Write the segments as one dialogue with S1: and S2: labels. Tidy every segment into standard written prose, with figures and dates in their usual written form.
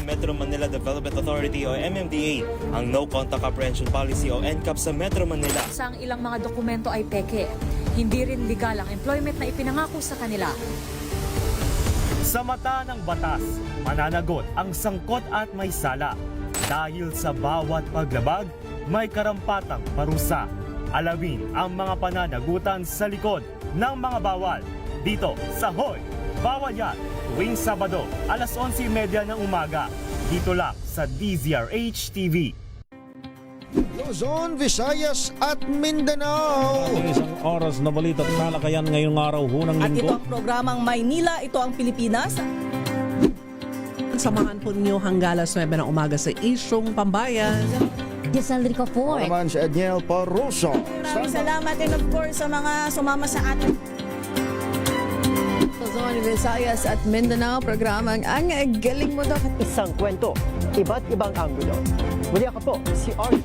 S1: Metro Manila Development Authority o MMDA ang No Contact Apprehension Policy o NCAP sa Metro Manila.
S2: Sa ang ilang mga dokumento ay peke. Hindi rin legal ang employment na ipinangako sa kanila.
S3: Sa mata ng batas, mananagot ang sangkot at may sala. Dahil sa bawat paglabag, may karampatang parusa. Alamin ang mga pananagutan sa likod ng mga bawal. Dito sa Hoy! Bawal Yan! Tuwing Sabado, alas 11:30 ng umaga. Dito lang sa DZRH TV.
S4: Luzon, Visayas at Mindanao.
S5: Ang isang oras na balita at talakayan ngayong araw ng
S6: At ito
S5: linggo.
S6: ang programang Maynila, ito ang Pilipinas.
S7: Samahan po ninyo hanggang alas 9 ng umaga sa Isyong Pambayan.
S8: Giselle Rico Ford.
S4: Naman si Edniel Paruso.
S6: Maraming salamat and of course sa mga sumama sa atin.
S9: Luzon, Visayas at Mindanao, programang Ang Galing Mo Daw.
S10: Isang kwento, iba't ibang anggulo. Muli ako po, si Art.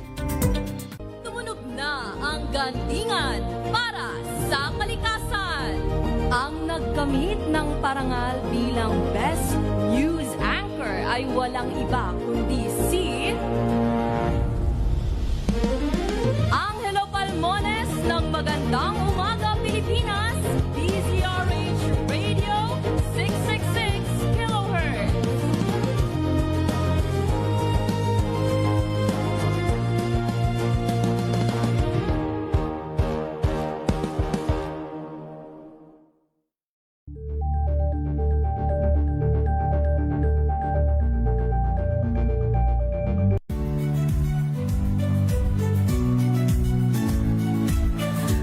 S2: Tumunog na ang gandingan para sa kalikasan. Ang nagkamit ng parangal bilang Best News Anchor ay walang iba kundi si Angelo Palmones ng Magandang Umaga Pilipinas, DZRH Radio 666 kHz.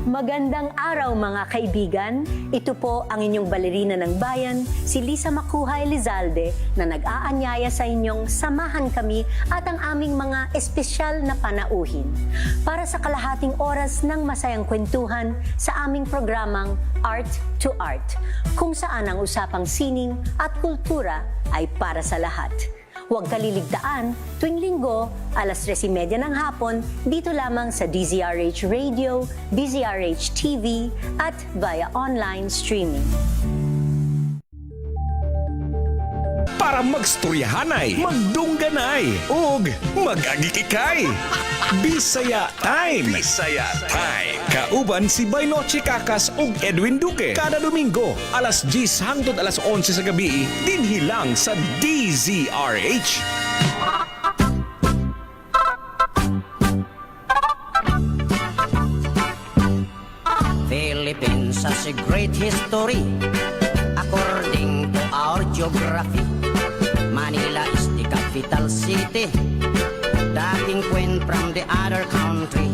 S8: Magandang araw mga kaibigan. Ito po ang inyong balerina ng bayan, si Lisa Makuhay Lizalde, na nag-aanyaya sa inyong samahan kami at ang aming mga espesyal na panauhin para sa kalahating oras ng masayang kwentuhan sa aming programang Art to Art, kung saan ang usapang sining at kultura ay para sa lahat. Huwag kaliligtaan, tuwing linggo, alas 3:30 ng hapon, dito lamang sa DZRH Radio, DZRH TV, at via online streaming.
S11: Para magstoryahanay, magdungganay, ug mag-agikikay. Bisaya Time. Bisaya Time. Kauban si Baynoche Kakas ug Edwin Duque. Kada Domingo, alas 10 hangtod alas 11 sa gabi, dinhi lang sa DZRH.
S10: Philippines has a great history. According to our geography, Manila is the capital city. Dating queen from the other country,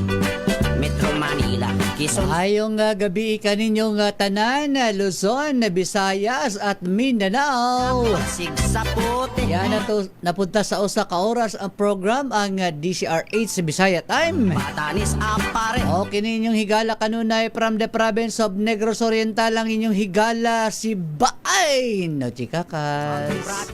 S10: Metro Manila, Quezon.
S7: Ayong gabi kaninyong tanan, Luzon, Visayas at Mindanao.
S10: Pasig sa puti.
S7: Yan na to, napunta sa usa ka oras ang program ang DCR8 sa Bisaya Time.
S10: Batanis apare.
S7: Okay ninyong higala kanunay from the province of Negros Oriental, ang inyong higala si Baay no Chikakas.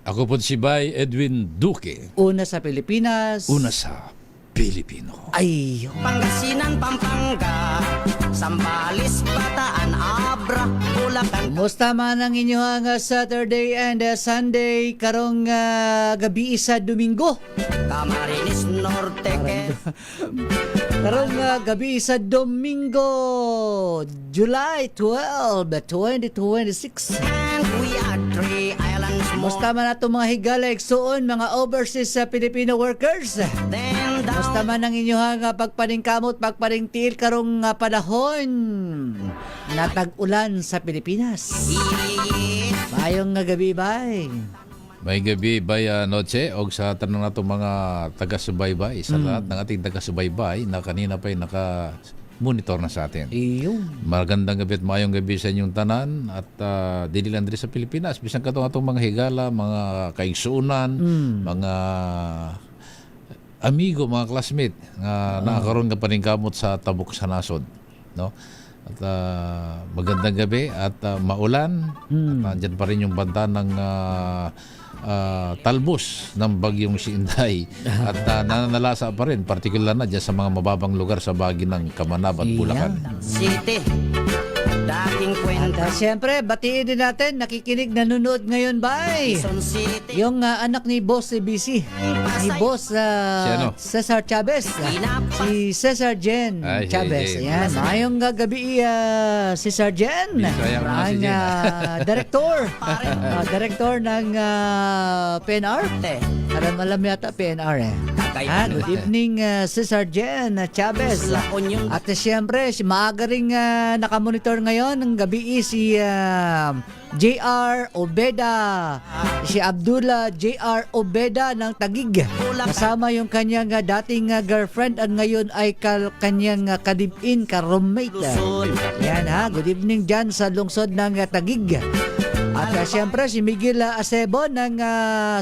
S5: Ako po si Bay Edwin Duque.
S7: Una sa Pilipinas.
S5: Una sa Pilipino.
S7: Ay,
S10: Pangasinan, Pampanga, Sambales, Bataan, Abra, Bulacan.
S7: kumusta man ang inyong Saturday and Sunday karong gabi sa Domingo?
S10: Camarines Norte,
S7: Karong gabi sa Domingo, July 12, 2026.
S10: and we are 3 islands more.
S7: Kumusta man ato mga higala igsuon, mga overseas Filipino workers?
S10: Then down.
S7: Kumusta man ang inyong pagpaningkamot, pagpaningtiil karong panahon na tag-ulan sa Pilipinas? Mayong gabi, bay.
S5: May gabi bay noche og sa tanong nato mga taga-subaybay sa lahat ng ating taga-subaybay na kanina pa'y naka-monitor na sa atin.
S7: Iyo.
S5: Magandang gabi at mayong gabi sa inyong tanan at dili lang diri sa Pilipinas bisan katong atong mga higala, mga kaigsuunan, mga amigo, mga classmate nga nakakaroon nga paningkamot sa tabok sa nasod, no? At magandang gabi at maulan. At andyan pa rin yung banta ng talbos ng bagyong si Inday. At nananalasa pa rin, partikular na dyan sa mga mababang lugar sa bahagi ng Kamanab at Bulacan.
S10: City, dating kwento.
S7: At siyempre, batiin din natin, nakikinig, nanonood ngayon ba?
S10: Quezon City.
S7: Yung anak ni Boss BC, ni Boss
S5: ano?
S7: Cesar Chavez, si Cesar Jen
S5: Ay, si
S7: Chavez.
S5: Jen.
S7: Ayan, maayong gabi, Cesar Jen,
S5: Bisaya mo na si
S7: ang
S5: Jen,
S7: director ng PNR. Alam yata PNR eh. Good evening, Cesar Jen Chavez. At siyempre, si maaga ring nakamonitor ngayon ng gabi si JR Obeda, si Abdullah JR Obeda ng Taguig. Kasama yung kanyang dating girlfriend at ngayon ay kanyang kadibin, ka-roommate. Yan ha, good evening dyan sa lungsod ng Taguig. At siyempre si Miguel Acebo ng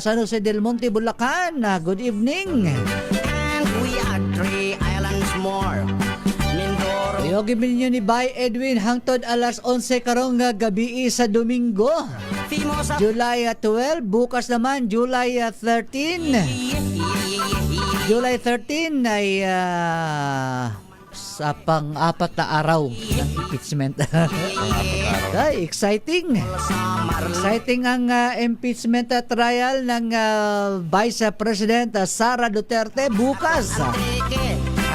S7: San Jose del Monte, Bulacan. Good evening.
S10: And we are 3 islands more. Mindoro.
S7: Yogi ninyo ni Bay Edwin hangtod alas 11 karong gabi sa Domingo.
S10: Fimosa.
S7: July 12, bukas naman July 13. July 13 ay sa pang-apat na araw ng impeachment. Ay, exciting. Exciting ang impeachment trial ng Vice President Sara Duterte bukas.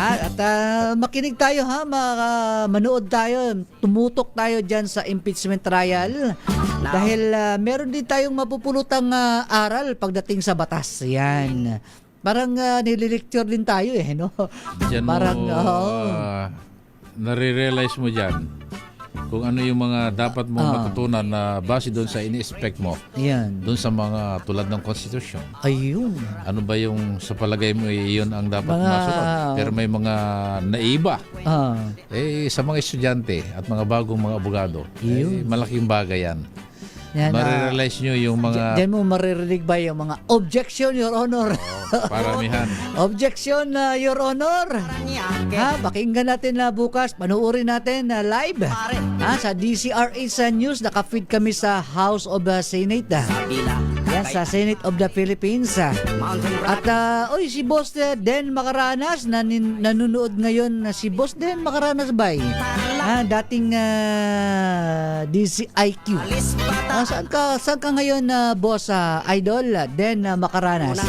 S7: At makinig tayo ha, manood tayo, tumutok tayo dyan sa impeachment trial dahil meron din tayong mapupulutang aral pagdating sa batas. Yan. Parang nililecture din tayo eh, no?
S5: Diyan
S7: parang
S5: nare-realize mo dyan kung ano yung mga dapat mo matutunan na base doon sa ini-expect mo.
S7: Yan.
S5: Doon sa mga tulad ng konstitusyon.
S7: Ayun.
S5: Ano ba yung sa palagay mo iyon ang dapat masunod? Pero may mga naiba. Sa mga estudyante at mga bagong mga abogado, malaking bagay yan.
S7: Yan,
S5: marirealize nyo yung mga...
S7: Diyan mo maririnig ba yung mga objection, Your Honor?
S5: Paramihan.
S7: Objection, Your Honor. Pakinggan natin na bukas. Panuorin natin live sa DCRH News. Naka-feed kami sa House of the Senate. Yan, sa Senate of the Philippines. At si Boss Den Makaranas, nanonood ngayon si Boss Den Makaranas ba? Dating DCIQ. Saan ka ngayon, Boss Idol Den Makaranas?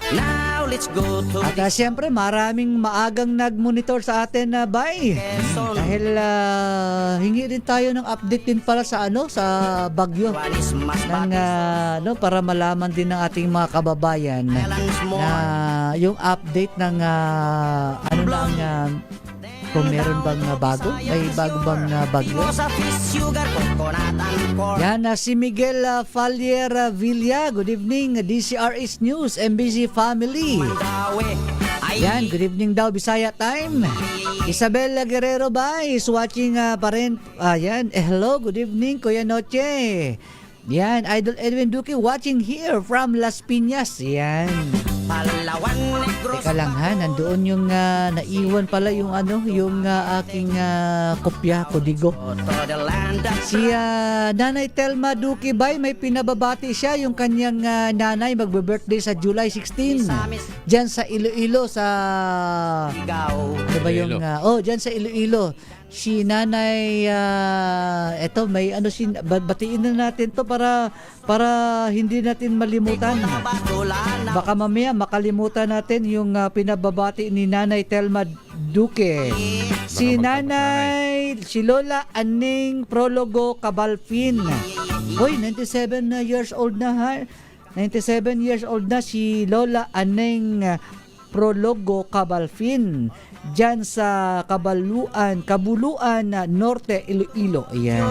S10: Now let's go to
S7: At siyempre maraming maagang nag-monitor sa atin bay. Dahil hingi rin tayo ng update din pala sa sa bagyo ng para malaman din ng ating mga kababayan na yung update ng kung meron bang bago, may bago bang bagyo. Yan si Miguel Falier Villa. Good evening, DCRH News, MBC Family. Yan, good evening daw, Bisaya Time. Isabel Guerrero ba is watching pa rin. Yan, hello, good evening, Kuya Noche. Yan, Idol Edwin Duque watching here from Las Piñas. Yan. Teka lang ha, nandoon yung naiwan pala yung yung aking kopya, kodigo. Si Nanay Telma Duque Bay, may pinababati siya yung kanyang nanay magbe-birthday sa July 16. Diyan sa Iloilo sa ano ba yung diyan sa Iloilo. Si Nanay eto may batiin na natin to para hindi natin malimutan. Baka mamaya makalimutan natin yung pinababati ni Nanay Telma Duque. Si Nanay, si Lola Aning Prologo Cabalfin. Hoy, 97 years old na ha. 97 years old na si Lola Aning Prologo Cabalfin. Diyan sa Kabuluan Norte, Iloilo. Ayan.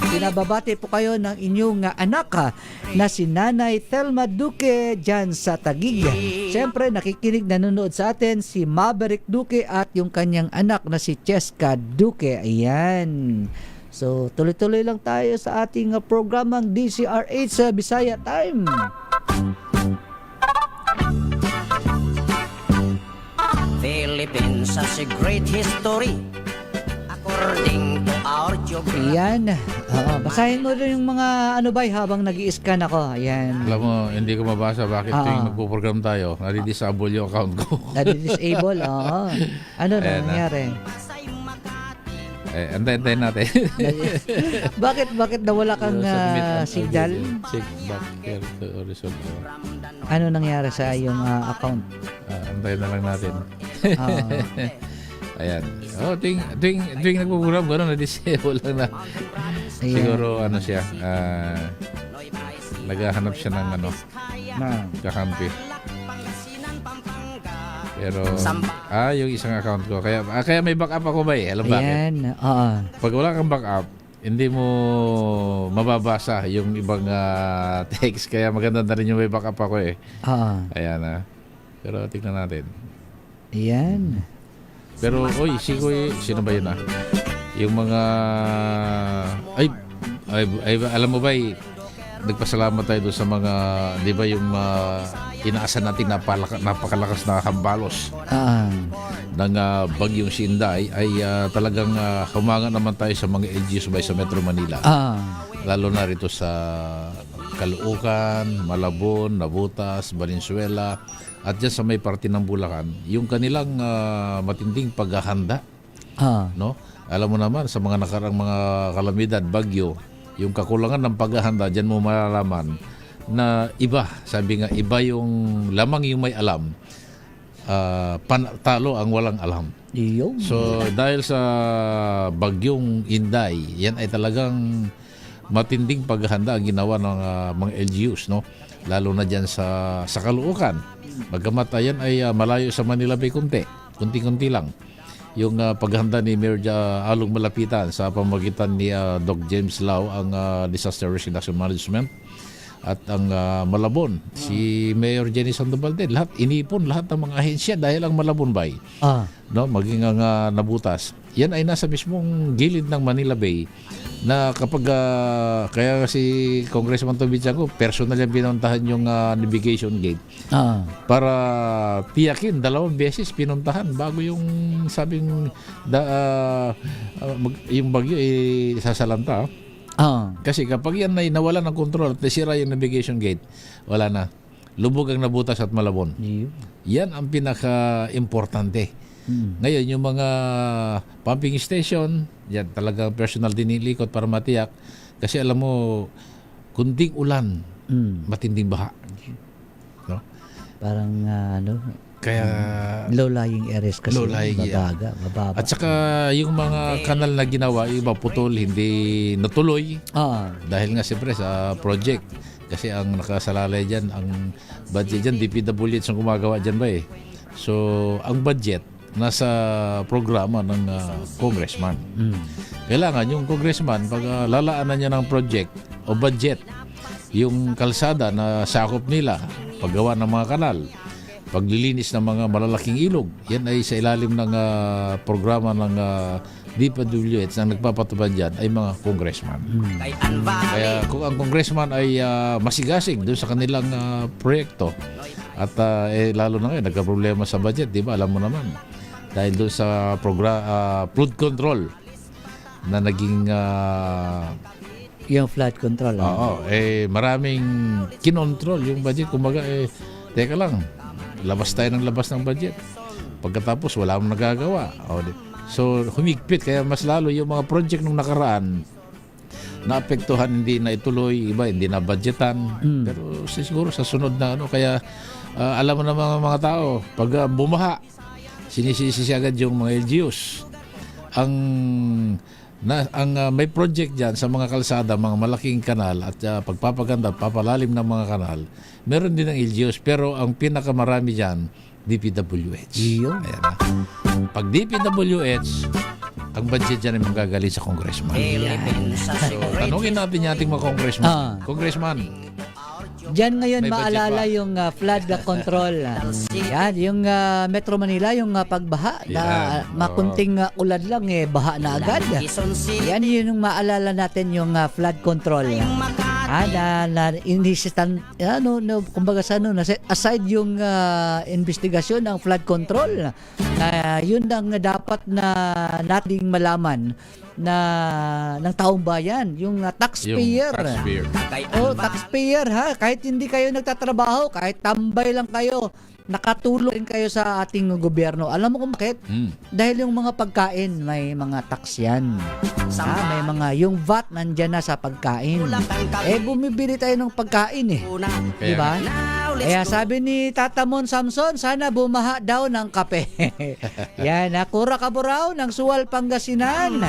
S7: Pinababati po kayo ng inyong anak na si Nanay Telma Duque diyan sa Taguig. Siyempre, nakikinig, nanonood sa atin si Maverick Duque at yung kanyang anak na si Cheska Duque. Ayan. So, tuloy-tuloy lang tayo sa ating programang DCRH sa Bisaya Time.
S10: Philippines has a great history according to our geography.
S7: Ayan. Basahin mo rin yung mga habang nag-i-scan ako. Ayan.
S5: Alam mo, hindi ko mabasa bakit tuwing magpo-program tayo, nadi-disable yung account ko.
S7: Nadi-disable, oo. Ano na nangyari?
S5: Antayin natin.
S7: Bakit nawala kang signal?
S5: Check back here to resolve.
S7: Ano nangyari sa iyong account?
S5: Antayin na lang natin.
S7: Ah.
S5: Ayan. Tuwing nagpo-program, gano'n na-disable lang na.
S7: Ayan.
S5: Siguro ano siya, naghahanap siya ng kakampi. Pero, yung isang account ko. Kaya may backup ako ba eh? Alam bakit?
S7: Ayan. Oo.
S5: Pag wala kang backup, hindi mo mababasa yung ibang text. Kaya maganda na rin yung may backup ako eh.
S7: Oo.
S5: Ayan Pero tignan natin.
S7: Ayan.
S5: Pero, sino ba yun Yung mga... alam mo ba nagpasalamat tayo doon sa mga, di ba yung inaasan natin napakalakas na hambalos ng bagyong Sinday ay talagang humanga naman tayo sa mga LGUs sa Metro Manila. Lalo na rito sa Caloocan, Malabon, Nabutas, Valenzuela at dyan sa may parte ng Bulacan, yung kanilang matinding paghahanda. No? Alam mo naman sa mga nakarang mga kalamidad, bagyo, yung kakulangan ng paghahanda, dyan mo malalaman na iba, sabi nga, iba yung lamang yung may alam, talo ang walang alam. So dahil sa bagyong Inday, yan ay talagang matinding paghahanda ang ginawa ng mga LGUs, no? Lalo na dyan sa Caloocan. Bagamat ayan ay malayo sa Manila Bay kunti-kunti lang. Yung paghahanda ni Mayor Along Malapitan sa pamamagitan ni Doc James Lau, ang Disaster Risk Reduction Management, at ang Malabon, si Mayor Jenny Sandoval din. Inipon lahat ng mga ahensya dahil ang Malabon Bay, no, maging ang Nabutas. Yan ay nasa mismong gilid ng Manila Bay na kapag kaya si Congressman Toby Tiago personal yung pinuntahan yung navigation gate para tiyakin 2 beses pinuntahan bago yung sabing yung bagyo sasalanta. Kasi kapag yan ay nawala ng control at nasira yung navigation gate, wala na. Lubog ang Nabutas at Malabon. Yan ang pinaka-importante. Ngayon, yung mga pumping station, yan talaga personal dinilikot para matiyak. Kasi alam mo, kunting ulan, matinding baha. No?
S7: Parang
S5: kaya
S7: low-lying areas kasi mababa.
S5: At saka yung mga kanal na ginawa, iba putol, hindi natuloy. Dahil nga siyempre sa project. Kasi ang nakasalalay dyan, ang budget dyan, DPWH ang gumagawa dyan ba eh. So, ang budget, nasa programa ng congressman. Kailangan yung congressman, pag lalaanan niya ng project o budget, yung kalsada na sakop nila, paggawa ng mga kanal, paglilinis ng mga malalaking ilog, yan ay sa ilalim ng programa ng DPWH na nagpapatupad dyan ay mga congressman. Kaya kung ang congressman ay masigasig doon sa kanilang proyekto at lalo na ngayon nagka-problema sa budget, di ba? Alam mo naman. Dahil doon sa flood control na naging
S7: yung flood control.
S5: Maraming kinontrol yung budget. Kumbaga, teka lang, labas tayo ng labas ng budget. Pagkatapos, wala mong nagagawa. So, humigpit. Kaya mas lalo yung mga project nung nakaraan, naapektuhan, hindi na ituloy, iba, hindi na budgetan. Pero siguro sa sunod na kaya alam mo na mga tao, pag bumaha, sinisisi agad yung mga LGUs. Ang may project dyan sa mga kalsada, mga malaking kanal at pagpapaganda at papalalim ng mga kanal, meron din ng LGUs, pero ang pinakamarami dyan, DPWH. Ayan na. Pag DPWH, ang budget dyan ay manggagaling sa congressman. So, tanungin natin yung ating mga congressman. Congressman,
S7: diyan ngayon
S5: may
S7: maalala yung flood control. Yan, yung Metro Manila, yung pagbaha na makunting ulan lang baha na agad. Yan yung maalala natin yung flood control. Kumbaga aside yung investigasyon ng flood control, Na yun ang dapat na nating malaman na ng taong bayan, yung taxpayer.
S5: Yung taxpayer.
S7: Taxpayer ha, kahit hindi kayo nagtatrabaho, kahit tambay lang kayo, nakatulong rin kayo sa ating gobyerno. Alam mo kung bakit? Dahil yung mga pagkain, may mga tax yan. May mga, yung VAT nandyan na sa pagkain. Bumibili tayo ng pagkain diba? Kaya sabi ni Tatamon Samson, sana bumaha daw ng kape. Yan, Kura Caburaw ng Suwal, Pangasinan.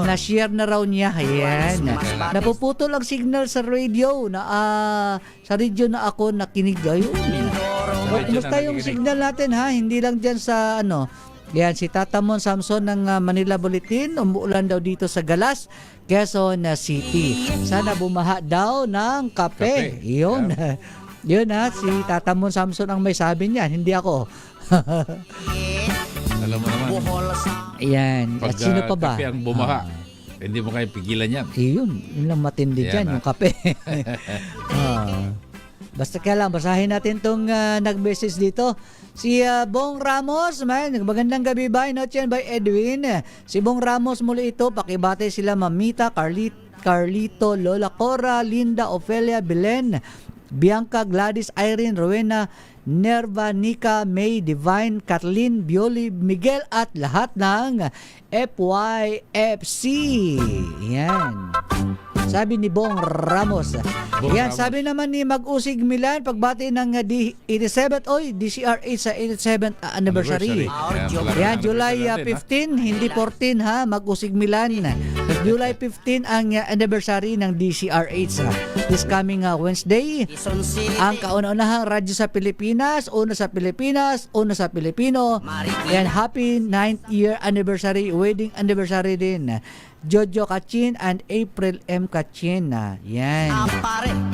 S7: Na-share na raw niya. Yan. Napuputol ang signal sa radio na sa radio na ako nakinig. Ayun. Kumusta yung signal natin ha? Hindi lang dyan sa Yan, si Tatamon Samson ng Manila Bulletin, umuulan daw dito sa Galas, Quezon City. Sana bumaha daw ng kape. Yun. Yun si Tatamon Samson ang may sabi niyan, hindi ako.
S5: Alam mo naman.
S7: Ayan. At sino pa ba?
S5: Kape ang bumaha. Hindi mo kaya pigilan yan.
S7: Yun lang matindi dyan, yung kape. Basta kaya lang, basahin natin itong nag-message dito. Si Bong Ramos, magandang gabi ba? Inotyan by Edwin. Si Bong Ramos muli ito, pakibate sila Mamita, Carlito, Lola Cora, Linda, Ofelia, Belen, Bianca, Gladys, Irene, Rowena, Nerva, Nika, May, Divine, Kathleen, Bioli, Miguel at lahat ng FYFC. Yan. Sabi ni Bong Ramos. Yan, sabi naman ni Mag-Usig Milan, pagbati ng DCRH sa 87th anniversary. Yan, July 15, hindi 14 ha, Mag-Usig Milan. July 15 ang anniversary ng DCRH. This coming Wednesday, ang kauna-unahang radyo sa Pilipinas, una sa Pilipinas, una sa Pilipino. And happy 9th year anniversary, wedding anniversary din. Jojo Kachin and April M. Kachin. Yan.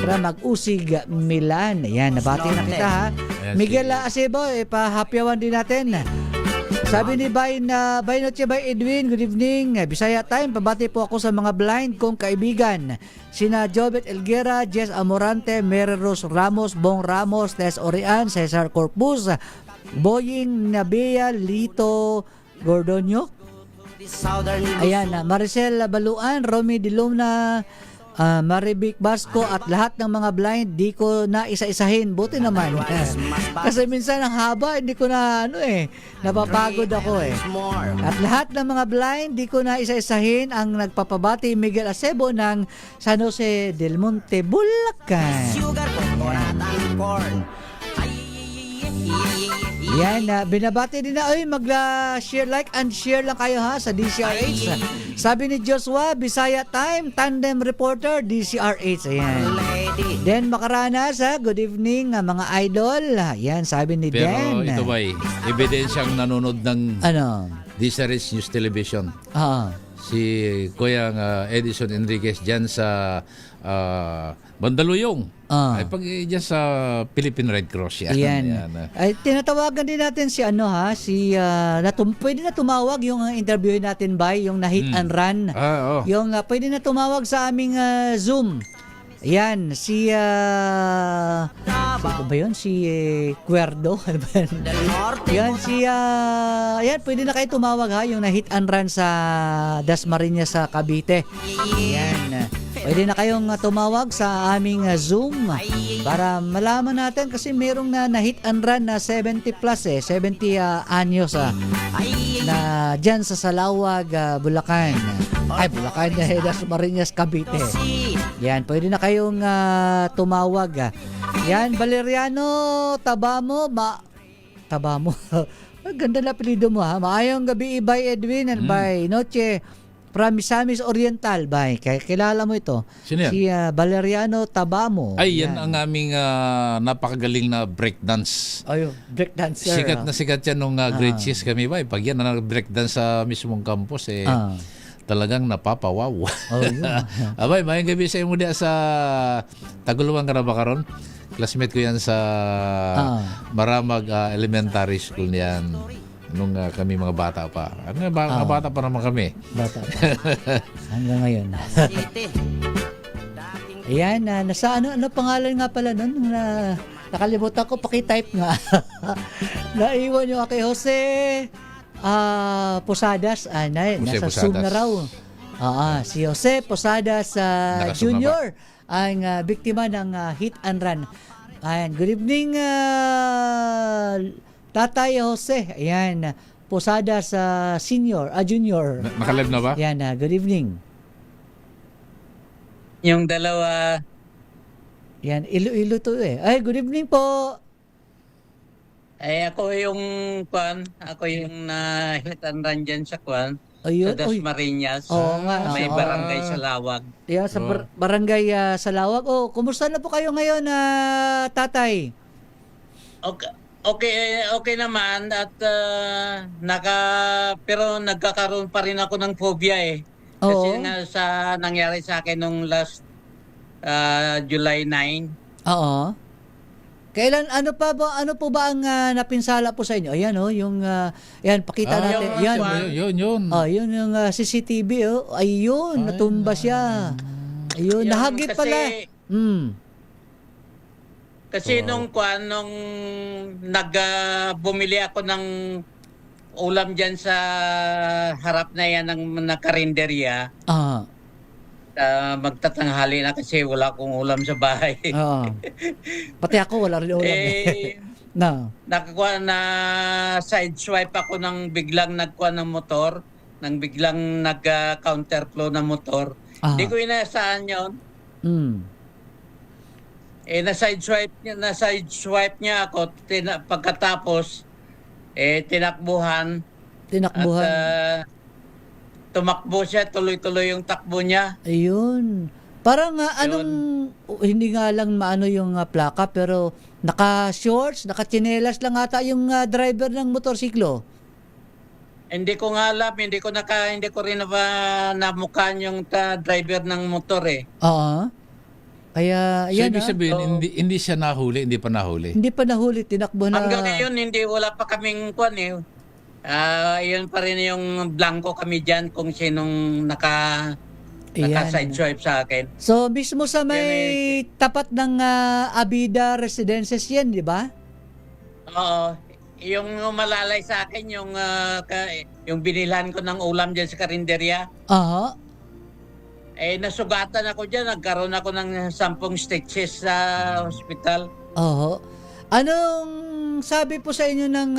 S7: Para Mag-Usig Milan. Yan, nabati na kita ha. Miguel Acebo, pahapyawan din natin. Sabi ni Bay Noche by Edwin, good evening. Bisaya time, pabati po ako sa mga blind kong kaibigan. Sina Jobet Elguera, Jess Amorante, Mary Rose Ramos, Bong Ramos, Tess Orian, Cesar Corpus, Boying Nabea, Lito Gordonio. Ayan, Maricel Baluan, Romy Diluna, Marivic Basco at lahat ng mga blind, di ko na isa-isahin. Buti naman. Kasi minsan ang haba, hindi ko na napapagod ako At lahat ng mga blind, di ko na isa-isahin. Ang nagpapabati, Miguel Acebo ng San Jose del Monte, Bulacan. Yan, binabati din na, mag-share, like and share lang kayo ha sa DCRH. Sabi ni Joshua, Bisaya Time, tandem reporter, DCRH. Ayan. Then Makaranas, good evening mga idol. Yan, sabi ni Dan.
S5: Pero ito ba ebidensyang nanonood ng DCRH News Television. Si Kuya Edison Enriquez dyan sa Mandaluyong. Ay pag dyan sa Philippine Red Cross yan.
S7: Ay tinatawagan din natin si pwede na tumawag yung interviewin natin yung na hit and run. Yung pwede na tumawag sa aming Zoom. Yan, sino ba yun? Si Cuerdo? Yan, pwede na kayo tumawag ha, yung na hit and run sa Dasmariñas sa Cavite. Yan, pwede na kayong tumawag sa aming Zoom para malaman natin kasi merong na hit and run na 70 plus 70 anyos na dyan sa Salawag, Bulacan. Bulacan, Dasmariñas, Cavite. Yan, pwede na kayong tumawag. Yan, Valeriano Tabamo. Ganda na apelido mo ha. Maayong gabi, by Edwin and by Noche from Misamis Oriental. Kilala mo ito?
S5: Sino yan?
S7: Si Valeriano Tabamo.
S5: Yan ang aming napakagaling na breakdance.
S7: Breakdancer.
S5: Sikat yan nung grade 6 kami. Pag yan na breakdance sa mismong campus, talagang napapawaw. Mayang gabi sa imo diya sa Taguluan ka na ba karon? Classmate ko yan sa Maramag Elementary School niyan nung kami mga bata pa. Mga bata pa naman kami.
S7: Bata pa. Hanggang ngayon. Ayan, nasa ano pangalan nga pala nun? Nakalimutan ko, pakitype nga. Naiwan yung kay Jose Posadas. Nasa
S5: Posadas.
S7: Zoom na raw. Si Jose Posadas
S5: Nakasum na
S7: Jr. ang biktima ng hit and run. Ayan, good evening, Tatay Jose. Ayan, Posadas Junior.
S5: Nakalive na ba?
S7: Ayan, good evening.
S12: Yung dalawa,
S7: Yan, Iloilo to eh. Ay, good evening po.
S12: ako yung hit and run dyan sa
S7: Ayun,
S12: sa Dasmariñas.
S7: Oo nga.
S12: May barangay sa Lawag.
S7: Yeah, sa barangay Salawag. Kumusta na po kayo ngayon, tatay?
S12: Okay naman at pero nagkakaroon pa rin ako ng phobia eh. Kasi nga sa nangyari sa akin nung last July 9.
S7: Oo. Kailan ano po ba ang napinsala po sa inyo? Ayan yung yan pakita natin. Yun yung CCTV Ayun, natumba siya. Ayun, nahagip pala.
S12: Kasi nung bumili ako ng ulam diyan sa harap na yan ng karinderya. Magtatanghali na kasi wala akong ulam sa bahay.
S7: Pati ako wala rin ulam.
S12: Nakakuha na side swipe ako ng biglang nagkuha ng motor, nang biglang nag-counterflow ng motor. Hindi ko inaasahan yun. Na side swipe niya ako pagkatapos tinakbuhan. At, tumakbo siya, tuloy-tuloy yung takbo niya.
S7: Ayun. Parang hindi nga lang maano yung plaka, pero naka-shorts, naka-chinelas lang ata yung driver ng motorsiklo.
S12: Hindi ko nga alam, hindi ko rin namukhaan yung driver ng motor eh.
S7: Kaya,
S5: so, ibig sabihin, hindi siya nahuli, hindi pa nahuli?
S7: Hindi pa nahuli, tinakbo na.
S12: Hanggang ngayon, wala pa kaming yun pa rin yung blanco kami dyan kung sinong naka-side swipe sa akin.
S7: So, mismo sa may tapat ng Abida Residences yan, di ba?
S12: Oo. Yung malalay sa akin, yung binilhan ko ng ulam dyan sa karinderya. Nasugatan ako dyan. Nagkaroon ako ng 10 stitches sa hospital. Anong sabi po sa inyo ng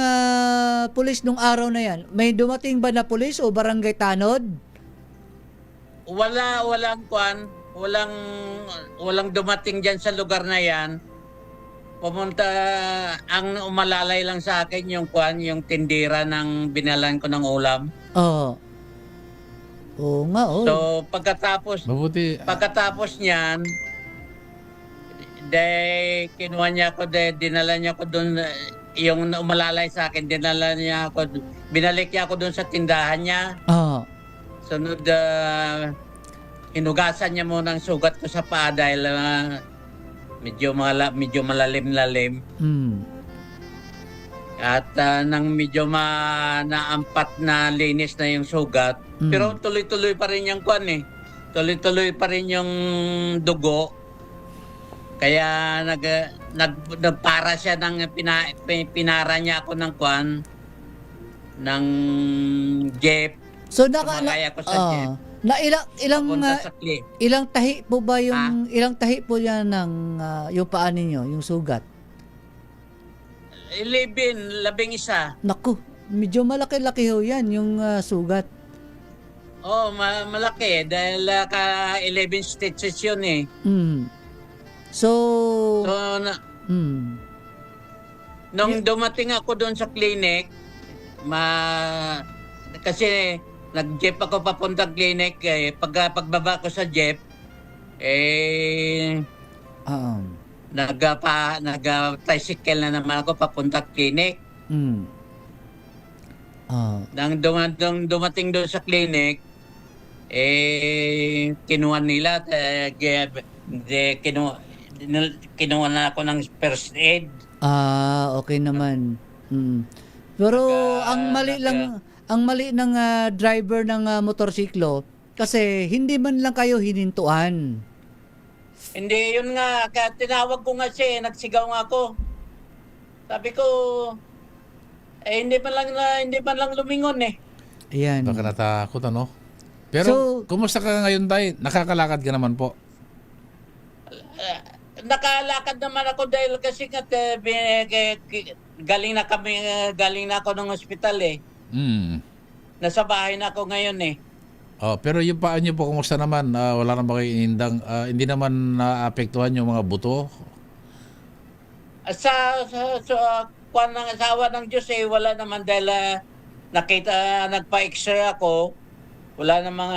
S12: pulis nung araw na yan? May dumating ba na pulis o barangay tanod? Walang dumating dyan sa lugar na yan. Pumunta, ang umalalay lang sa akin yung tindira ng binalan ko ng ulam.
S7: Oo nga,
S12: So pagkatapos niyan, kinuha niya ako, dinala niya ako doon, yung umalalay sa akin, binalik niya ako doon sa tindahan niya. Sunod, hinugasan niya muna ang sugat ko sa paa dahil medyo malalim-lalim. At nang medyo naampat na linis na yung sugat, pero tuloy-tuloy pa rin yung tuloy-tuloy pa rin yung dugo. Kaya nagpara siya pinara niya ako ng jeep.
S7: So
S12: Sumakay ako sa jeep.
S7: Ilang tahi po ba yung ilang tahi po yan ng yung paa ninyo, yung sugat?
S12: 11.
S7: Naku, medyo malaki-laki ho yan yung sugat.
S12: Malaki dahil 11 stitches yun eh. Nung dumating ako doon sa clinic, kasi nag-jeep ako papuntang clinic, pagbaba ko sa jeep, nag-tricycle na naman ako papuntang clinic. Nang dumating doon sa clinic, kinuha nila, kinuha na ako ng first aid.
S7: Okay naman. Pero ang mali ng driver ng motorsiklo kasi hindi man lang kayo hinintuan.
S13: Hindi, yun nga. Kaya tinawag ko nga siya, nagsigaw nga ako. Sabi ko, hindi man lang lumingon eh.
S7: Ayan.
S5: Baka natakot, ano? Pero,
S7: So-
S5: kumusta ka ngayon, Tay? Nakakalakad ka naman po.
S13: Nakalakad naman ako dahil kasi nga galing na ako ng ospital eh.
S5: Mm.
S13: Nasa bahay na ako ngayon eh.
S5: Oh, pero yung paa niyo po, kumusta naman? Wala na ba kayo inindang, hindi naman naapektuhan yung mga buto?
S13: Sa kwan ng asawa ng Diyos eh, wala naman dahil nagpa-x-ray ako. Wala namang,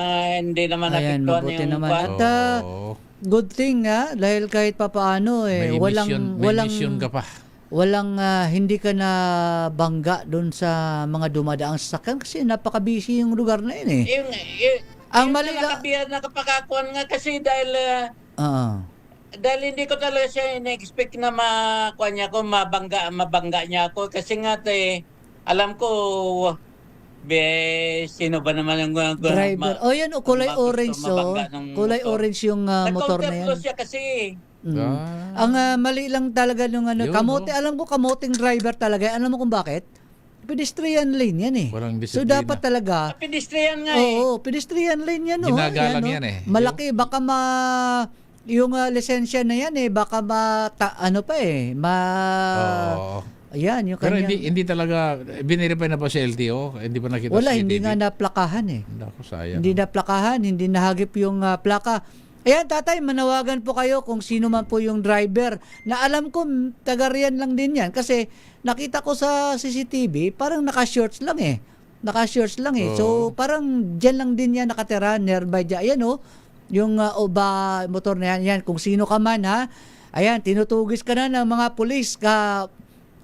S13: hindi naman
S7: Ayan,
S13: napektuhan
S7: mabuti
S13: yung
S7: naman.
S13: kwan.
S7: At good thing dahil kahit papaano
S5: May mission ka pa.
S7: walang hindi ka na bangga doon sa mga dumadaang sasakyan kasi napaka-busy yung lugar na yun eh. Ang mali
S13: nakapakakuan nga kasi dahil dahil hindi ko talaga siya in-expect na makuha niya ako, mabangga niya ako kasi nga alam ko sino ba naman ang
S7: driver. Yan kulay orange kulay orange yung motor na yan.
S13: Nag-counterflow siya kasi.
S7: Ang mali lang talaga nung kamote, alam ko kamoting driver talaga. Alam mo kung bakit? Pedestrian lane yan eh. So dapat talaga
S13: pedestrian nga eh.
S7: Oo, pedestrian lane yan
S5: Ginagalang yan eh.
S7: Malaki baka yung lisensya na yan eh baka Ayan, yung
S5: Pero
S7: kanyang...
S5: hindi talaga, biniripay na pa sa LTO? Hindi pa nakita
S7: Wala,
S5: sa CCTV?
S7: hindi nga naplakahan eh.
S5: Naku, sayang.
S7: Hindi naplakahan, hindi nahagip yung plaka. Ayan, tatay, manawagan po kayo kung sino man po yung driver. Na alam ko, taga-riyan lang din yan. Kasi nakita ko sa CCTV, parang naka-shorts lang eh. Naka-shorts lang eh. So, parang dyan lang din yan nakatira, nearby dyan. Ayan yung OBA motor na yan. Ayan, kung sino ka man ha. Ayan, tinutugis ka na ng mga pulis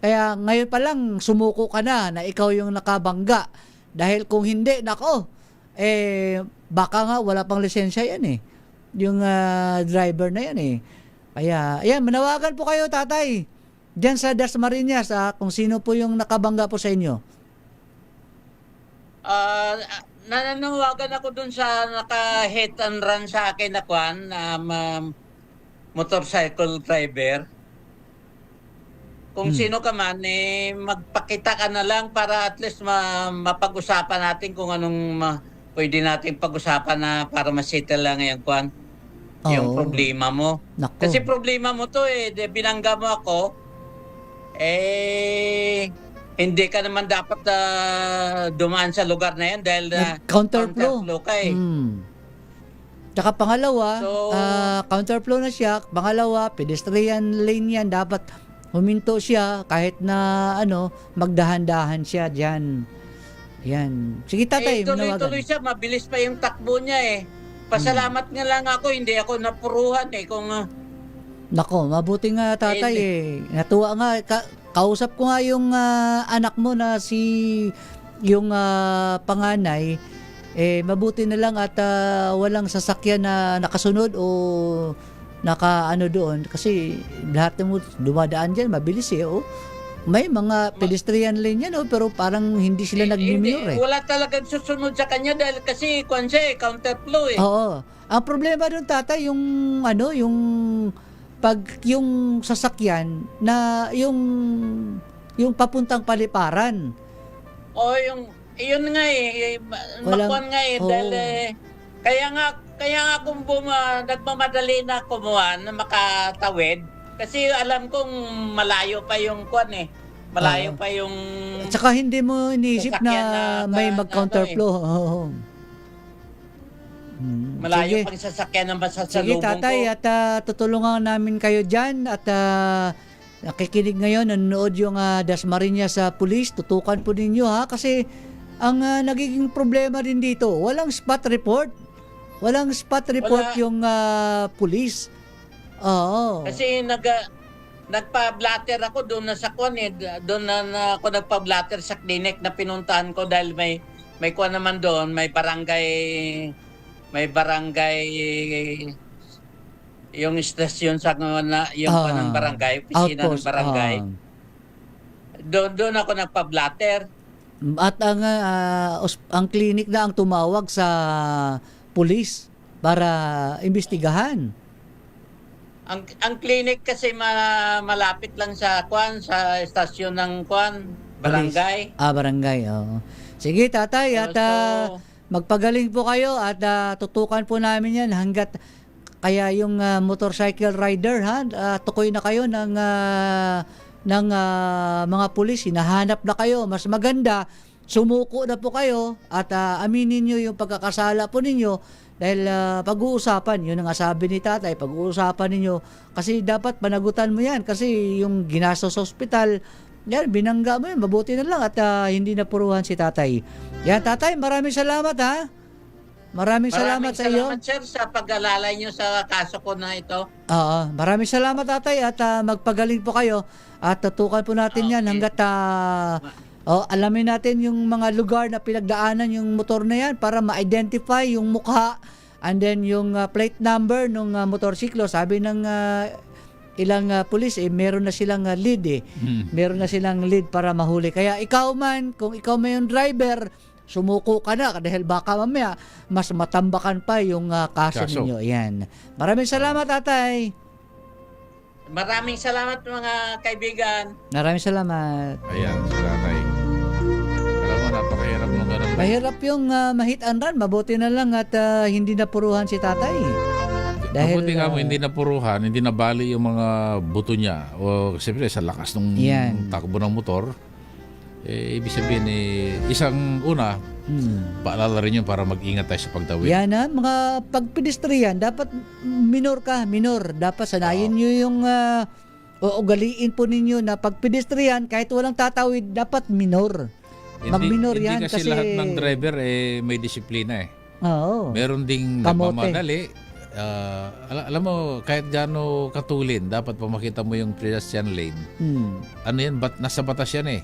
S7: Kaya ngayon pa lang sumuko ka na ikaw yung nakabangga. Dahil kung hindi, nako, baka nga wala pang lisensya yan eh. Yung driver na yan eh. Kaya, ayan, manawagan po kayo tatay. Diyan sa Dasmariñas, kung sino po yung nakabangga po sa inyo.
S13: Nananawagan ako dun sa naka-hit and run sa akin na motorcycle driver. Kung sino ka man, magpakita ka na lang para at least mapag-usapan natin kung anong pwede natin pag-usapan na para masettle lang yung problema mo.
S7: Nako.
S13: Kasi problema mo to binangga mo ako, hindi ka naman dapat dumaan sa lugar na yan dahil
S7: counterflow
S13: ka eh.
S7: Tsaka pangalawa, counterflow na siya. Pangalawa, pedestrian lane yan. Dapat huminto siya kahit na magdahan-dahan siya dyan. Yan. Sige tatay,
S13: tuloy-tuloy siya. Mabilis pa yung takbo niya eh. Pasalamat nga lang ako, hindi ako napuruhan eh.
S7: Nako, mabuti nga tatay Natuwa nga. Kausap ko nga yung anak mo na yung panganay. Mabuti na lang at walang sasakyan na nakasunod o doon kasi lahat mo dumadaan dyan mabilis may mga pedestrian lane yan pero parang hindi sila nag-mirror
S13: wala talagang susunod sa kanya dahil kasi counterflow
S7: Oo, ang problema doon tatay yung yung sasakyan na yung papuntang paliparan
S13: yun nga makuan nga dahil kaya nga kung nagmamadali na kumuha na makatawid kasi alam kong malayo pa yung malayo pa yung
S7: tsaka hindi mo iniisip na may mag-counterflow
S13: malayo pang sasakyan ng masasalubong
S7: sige tatay at tutulungan namin kayo dyan at nakikinig ngayon nanonood yung Dasmariñas sa police tutukan po ninyo kasi ang nagiging problema din dito walang spot report yung police. Oo.
S13: Kasi nagpa-blatter ako doon na sa doon na ako nagpa-blatter sa clinic na pinuntahan ko dahil may kuwan naman doon, may barangay yung istasyon sa yung ng barangay, opisina ng barangay. Doon ako nagpa-blatter.
S7: At ang clinic na ang tumawag sa pulis para imbestigahan.
S13: Ang clinic kasi malapit lang sa sa estasyon ng barangay.
S7: Barangay, oo. Sige, tatay, at magpagaling po kayo at tutukan po namin yan hanggat kaya yung motorcycle rider, tukoy na kayo ng mga pulis, hinahanap na kayo. Mas maganda, sumuko na po kayo at aminin nyo yung pagkakasala po ninyo dahil pag-uusapan, yun ang sabi ni tatay, pag-uusapan ninyo kasi dapat panagutan mo yan kasi yung ginastos sa ospital, yan, binangga mo yan, mabuti na lang at hindi napuruhan si tatay. Yan, tatay, maraming salamat Maraming salamat sa iyo.
S13: Maraming salamat, sir, sa pag-alalay nyo sa kaso ko na ito.
S7: Oo, maraming salamat, tatay, at magpagaling po kayo at tutukan po natin yan hanggat alamin natin yung mga lugar na pinagdaanan yung motor na yan para ma-identify yung mukha and then yung plate number ng motorsiklo. Sabi ng ilang pulis, meron na silang lead Meron na silang lead para mahuli. Kaya ikaw man, kung ikaw may yung driver, sumuko ka na dahil baka mamaya mas matambakan pa yung kaso ninyo. Yan. Maraming salamat, tatay.
S13: Maraming salamat, mga kaibigan.
S7: Maraming salamat.
S5: Ayan, si tatay. Alam mo, napakahirap nung ganun.
S7: Mahirap yung ma-hit and run. Mabuti na lang at hindi napuruhan si tatay. Dahil,
S5: mabuti nga mo, hindi napuruhan, hindi nabali yung mga buto niya. O siyempre, sa lakas ng takbo ng motor, ibig sabihin, isang paalala rin yun para mag-ingat tayo sa pagtawid.
S7: Yan mga pagpedestrian, dapat minor. Dapat sanayin nyo yung ugaliin po ninyo na pagpedestrian, kahit walang tatawid, dapat minor. Mag-minor yan.
S5: Hindi kasi lahat ng driver may disiplina
S7: Oo.
S5: Meron ding nagmamadali. Alam mo, kahit gaano katulin, dapat pamakita mo yung pedestrian lane. Ano yan? Nasa batas yan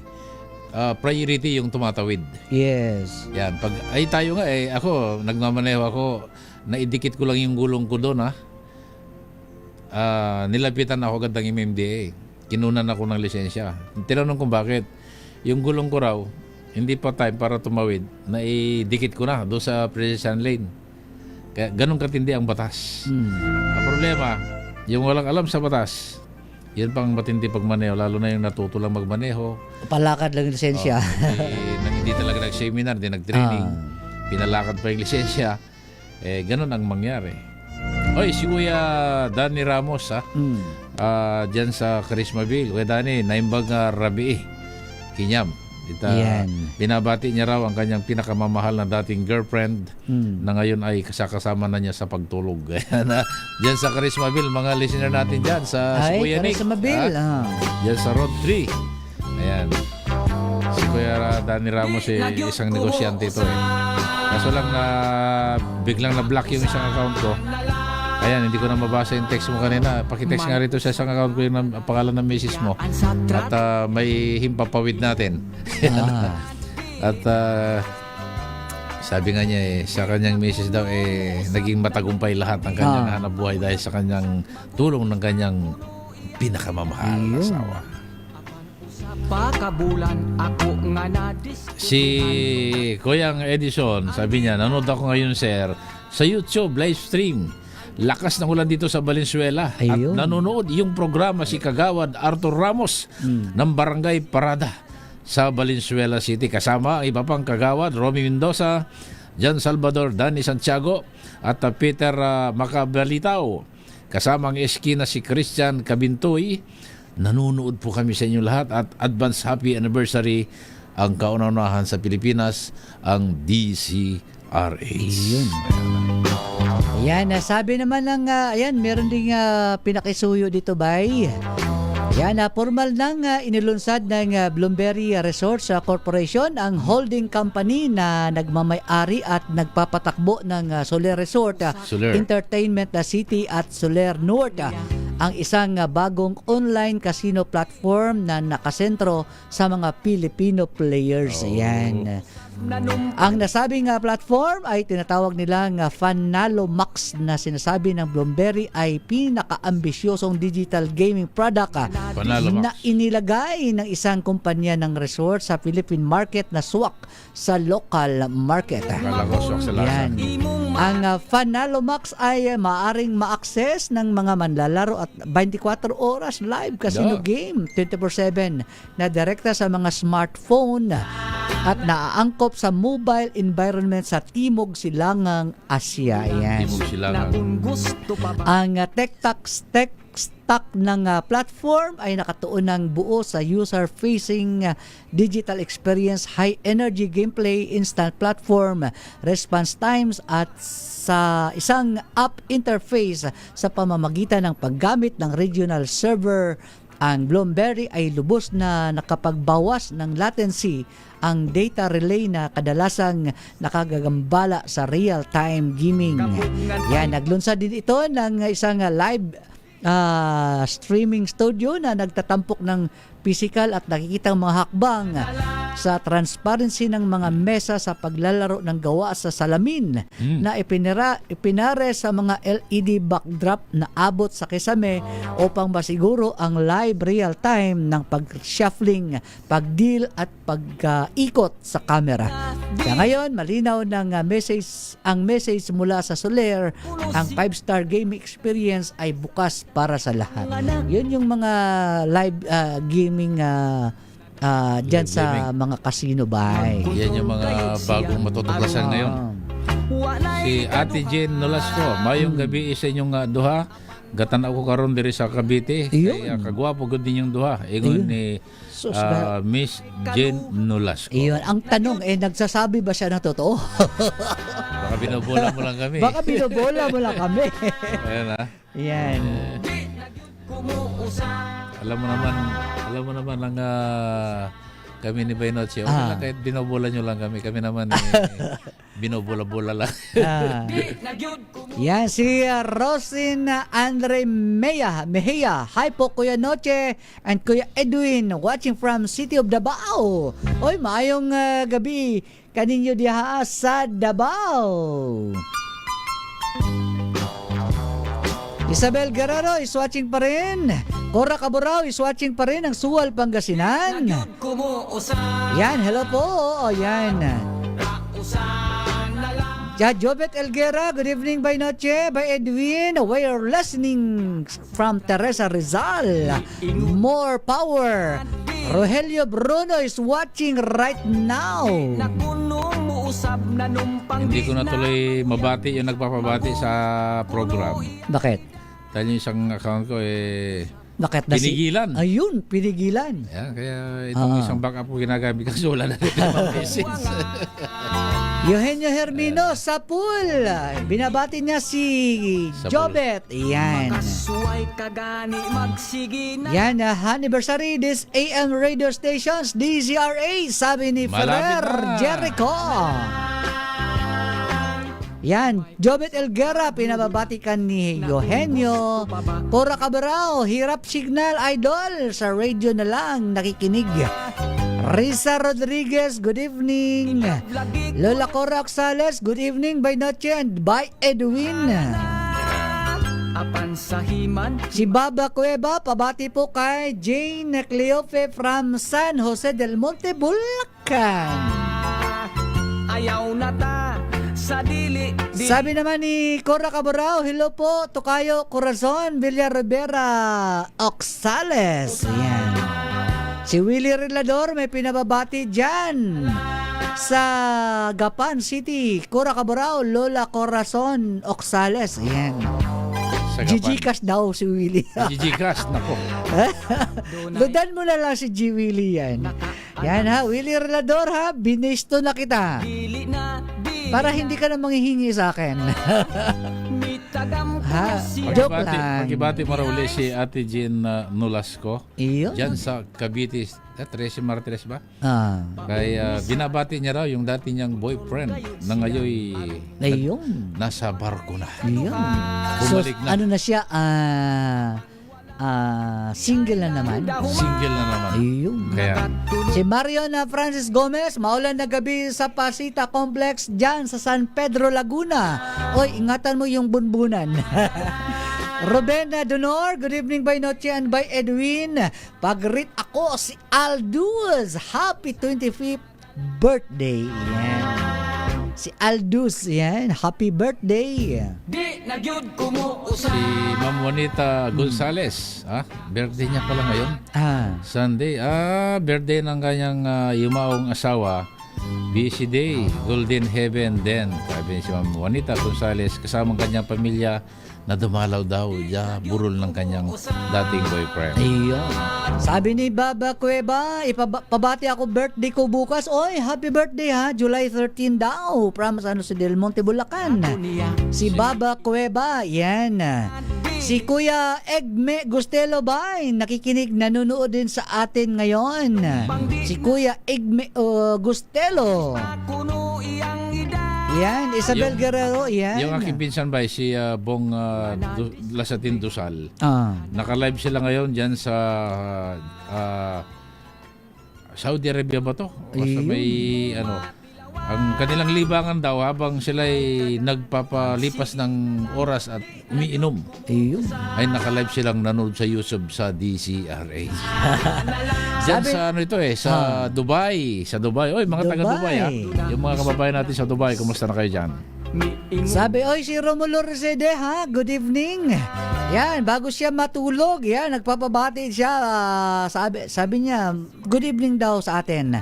S5: priority yung tumatawid.
S7: Yes.
S5: Yan. Pag tayo nga ako, nagmamaneho ako, naidikit ko lang yung gulong ko doon nilapitan ako agad ng MMDA. Kinunan ako ng lisensya. Tinanong ko bakit. Yung gulong ko raw, hindi pa time para tumawid, naidikit ko na doon sa pedestrian lane. Kaya ganun katindi ang batas. Ang problema, yung walang alam sa batas, yan pang matindi pagmaneho, lalo na yung natuto lang magmaneho.
S7: Palakad lang yung lisensya.
S5: Hindi talaga nag-seminar, hindi nag-training. Pinalakad pa yung lisensya. Ganun ang mangyari. Oy, si Kuya Danny Ramos, dyan sa Karismaville. Kuya Danny, naimbag Rabi, Kinyam. Binabati niya raw ang kanyang pinakamamahal na dating girlfriend na ngayon ay kasama na niya sa pagtulog. Diyan sa Karismaville, mga listener natin dyan sa Kuya Nick. Diyan sa Road 3. Ayan. Si Kuya Danny Ramos isang negosyante ito Kaso lang biglang na-block yung isang account ko. Ayan, hindi ko na mabasa yung text mo kanina. Pakitext nga rito sa isang account ko yung pangalan ng misis mo. At may himpapawid natin. At sabi nga niya sa kanyang misis daw naging matagumpay lahat ng kanyang hanap buhay dahil sa kanyang tulong ng kanyang pinakamamahal na asawa. Si Kuyang Edison, sabi niya, nanood ako ngayon, sir, sa YouTube live stream. Lakas ng ulan dito sa Valenzuela. At nanonood yung programa si Kagawad Arthur Ramos ng Barangay Parada sa Valenzuela City. Kasama ang iba pang Kagawad, Romy Mendoza, Jan Salvador, Danny Santiago at Peter Macabalitaw. Kasama ang eski na si Christian Cabintoy. Nanonood po kami sa inyo lahat at advance happy anniversary ang kauna-unahan sa Pilipinas, ang DCRH.
S7: Yan, sabi naman ng, meron ding pinakisuyo dito, bay. Yan, formal nang inilunsad ng Bloomberry Resorts Corporation, ang holding company na nagmamay-ari at nagpapatakbo ng Soler Resort, Entertainment City at Soler North. Ang isang bagong online casino platform na nakasentro sa mga Filipino players. Ayan. Ang nasabing platform ay tinatawag nilang Fanalo Max na sinasabi ng Bloomberry ay pinaka-ambisyosong digital gaming product na inilagay ng isang kumpanya ng resort sa Philippine market na swak sa local market.
S5: Yan.
S7: Ang Fanalomax ay maaring ma-access ng mga manlalaro at 24 oras live casino game 24/7 na direkta sa mga smartphone at naaangkop sa mobile environment sa Timog Silangang Asya. Yan.
S5: Timog Silangang.
S7: Ang tech stack ng platform ay nakatuon ng buo sa user-facing digital experience, high-energy gameplay, instant platform, response times at sa isang app interface sa pamamagitan ng paggamit ng regional server. Ang Bloomberry ay lubos na nakapagbawas ng latency ang data relay na kadalasang nakagagambala sa real-time gaming. Yan, naglunsad din ito ng isang live streaming studio na nagtatampok ng physical at nakikitang mga hakbang sa transparency ng mga mesa sa paglalaro ng gawa sa salamin na ipinare sa mga LED backdrop na abot sa kisame upang masiguro ang live real-time ng pag-shuffling, pag-deal at pag-ikot sa camera. Kaya ngayon, malinaw ng ang message mula sa Soler, ang 5-star gaming experience ay bukas para sa lahat. Yun yung mga live gaming dyan sa mga casino bay.
S5: Yan yung mga bagong matutuklasan ngayon. Si Ate Jane Nolasco, mayong gabi sa inyong duha. Gatan ako karon diri sa Cavite. Kaya kagwapo gud ninyong duha. Ingon ni Miss Jane Nolasco.
S7: Iyon, ang tanong nagsasabi ba siya ng totoo?
S5: Baka binobola mo lang kami.
S7: Baka binobola mo lang kami.
S5: Ayan ha.
S7: Yan.
S5: Alam mo naman lang kami ni Bainoche. Kahit binobola nyo lang kami. Kami naman binobola-bola lang.
S7: Yan, si Rosin Andre Mejia. Hi po, Kuya Noche and Kuya Edwin, watching from City of Davao. Oy, maayong gabi kaninyo diha sa Davao. Isabel Guerrero is watching pa rin. Cora Caborao is watching pa rin ang Suwal, Pangasinan. Yan, hello po. O, yan. Jobet Elguera, good evening by Noche, by Edwin. We are listening from Teresa Rizal. More power. Rogelio Bruno is watching right now.
S5: Hindi ko na tuloy mabati yung nagpapabati sa program.
S7: Bakit?
S5: Dahil yung isang account ko
S7: bakit
S5: pinigilan.
S7: Ayun, pinigilan.
S5: Yan, kaya itong isang backup ko ginagamit kasi wala na rin mga message.
S7: Eugenio Hermino sa pool. Binabati niya si Jobet. Yan. Yan, anniversary this AM radio stations, DZRA, sabi ni Ferrer Jericho. Yan, Jobet Elguera, pinababatikan ni Eugenio. Cora Cabarao, hirap signal idol, sa radio na lang nakikinig. Risa Rodriguez, good evening. Lola Cora Oxales, good evening by Noche and by Edwin. Si Baba Cueva, pabati po kay Jane Cleofe from San Jose del Monte, Bulacan. Ayaw na ta. Sabi naman ni Cora Caborao, hello po, Tokayo Corazon, Villarribera, Oxales. Yan. Si Willie Relador may pinababati dyan sa Gapan City. Cora Caborao, Lola Corazon, Oxales. Yan. Gigikas daw si Willie.
S5: Gigikas, nako.
S7: Ludan mo na lang si G. Willie yan. Yan ha, Willie Relador ha, binisto na kita. Para hindi ka na manghihingi sa akin. Ha, joke lang.
S5: Magibati mo raw ulit si Ate Jean Nolasco.
S7: Iyo?
S5: Diyan sa Cavite, 13 Martires ba? Kaya binabati niya raw yung dati niyang boyfriend na ngayon nasa barko na.
S7: Iyon.
S5: Bumalik
S7: na. Ano na siya? Single na naman.
S5: Single na naman.
S7: Ayun.
S5: Kaya
S7: si Marion Francis Gomez, maulan na gabi sa Pasita Complex dyan sa San Pedro, Laguna. Oy, ingatan mo yung bunbunan. Ruben Donor, good evening by Noche and by Edwin. Pag-greet ako si Alduz. Happy 25th birthday. Yan. Si Aldous, yan. Happy birthday.
S5: Si Ma'am Juanita Gonzales, birthday niya pala ngayon. Sunday. Birthday ng kanyang yumaong asawa. Busy day, Golden Heaven din. Sabi si Ma'am Juanita Gonzales kasama ang kanyang pamilya na dumalaw daw burol ng kanyang dating boyfriend.
S7: Ayun. Sabi ni Baba Cueva, ipabati ako birthday ko bukas. Oy, happy birthday ha. July 13 daw. From San Jose del Monte, Bulacan. Si Baba Cueva, yan. Si Kuya Egme Gustelo Bay, nakikinig, nanonood din sa atin ngayon. Si Kuya Egme Gustelo. Yan, Isabel Guerrero, yan.
S5: Yung aking pinsan ba, si Bong Lasatin Dusal. Naka-live sila ngayon dyan sa Saudi Arabia ba to? O sa may ang kanilang libangan daw habang sila'y nagpapalipas ng oras at umiinom. Ay naka-live silang nanood sa YouTube sa DCRA. Diyan sa sa Dubai. Sa Dubai. Oy, mga taga-Dubai Yung mga kababayan natin sa Dubai, kumusta na kayo dyan?
S7: Sabi, oy, si Romulo Resede, good evening. Yan, bago siya matulog, yan, nagpapabati siya. Sabi niya, good evening daw sa atin.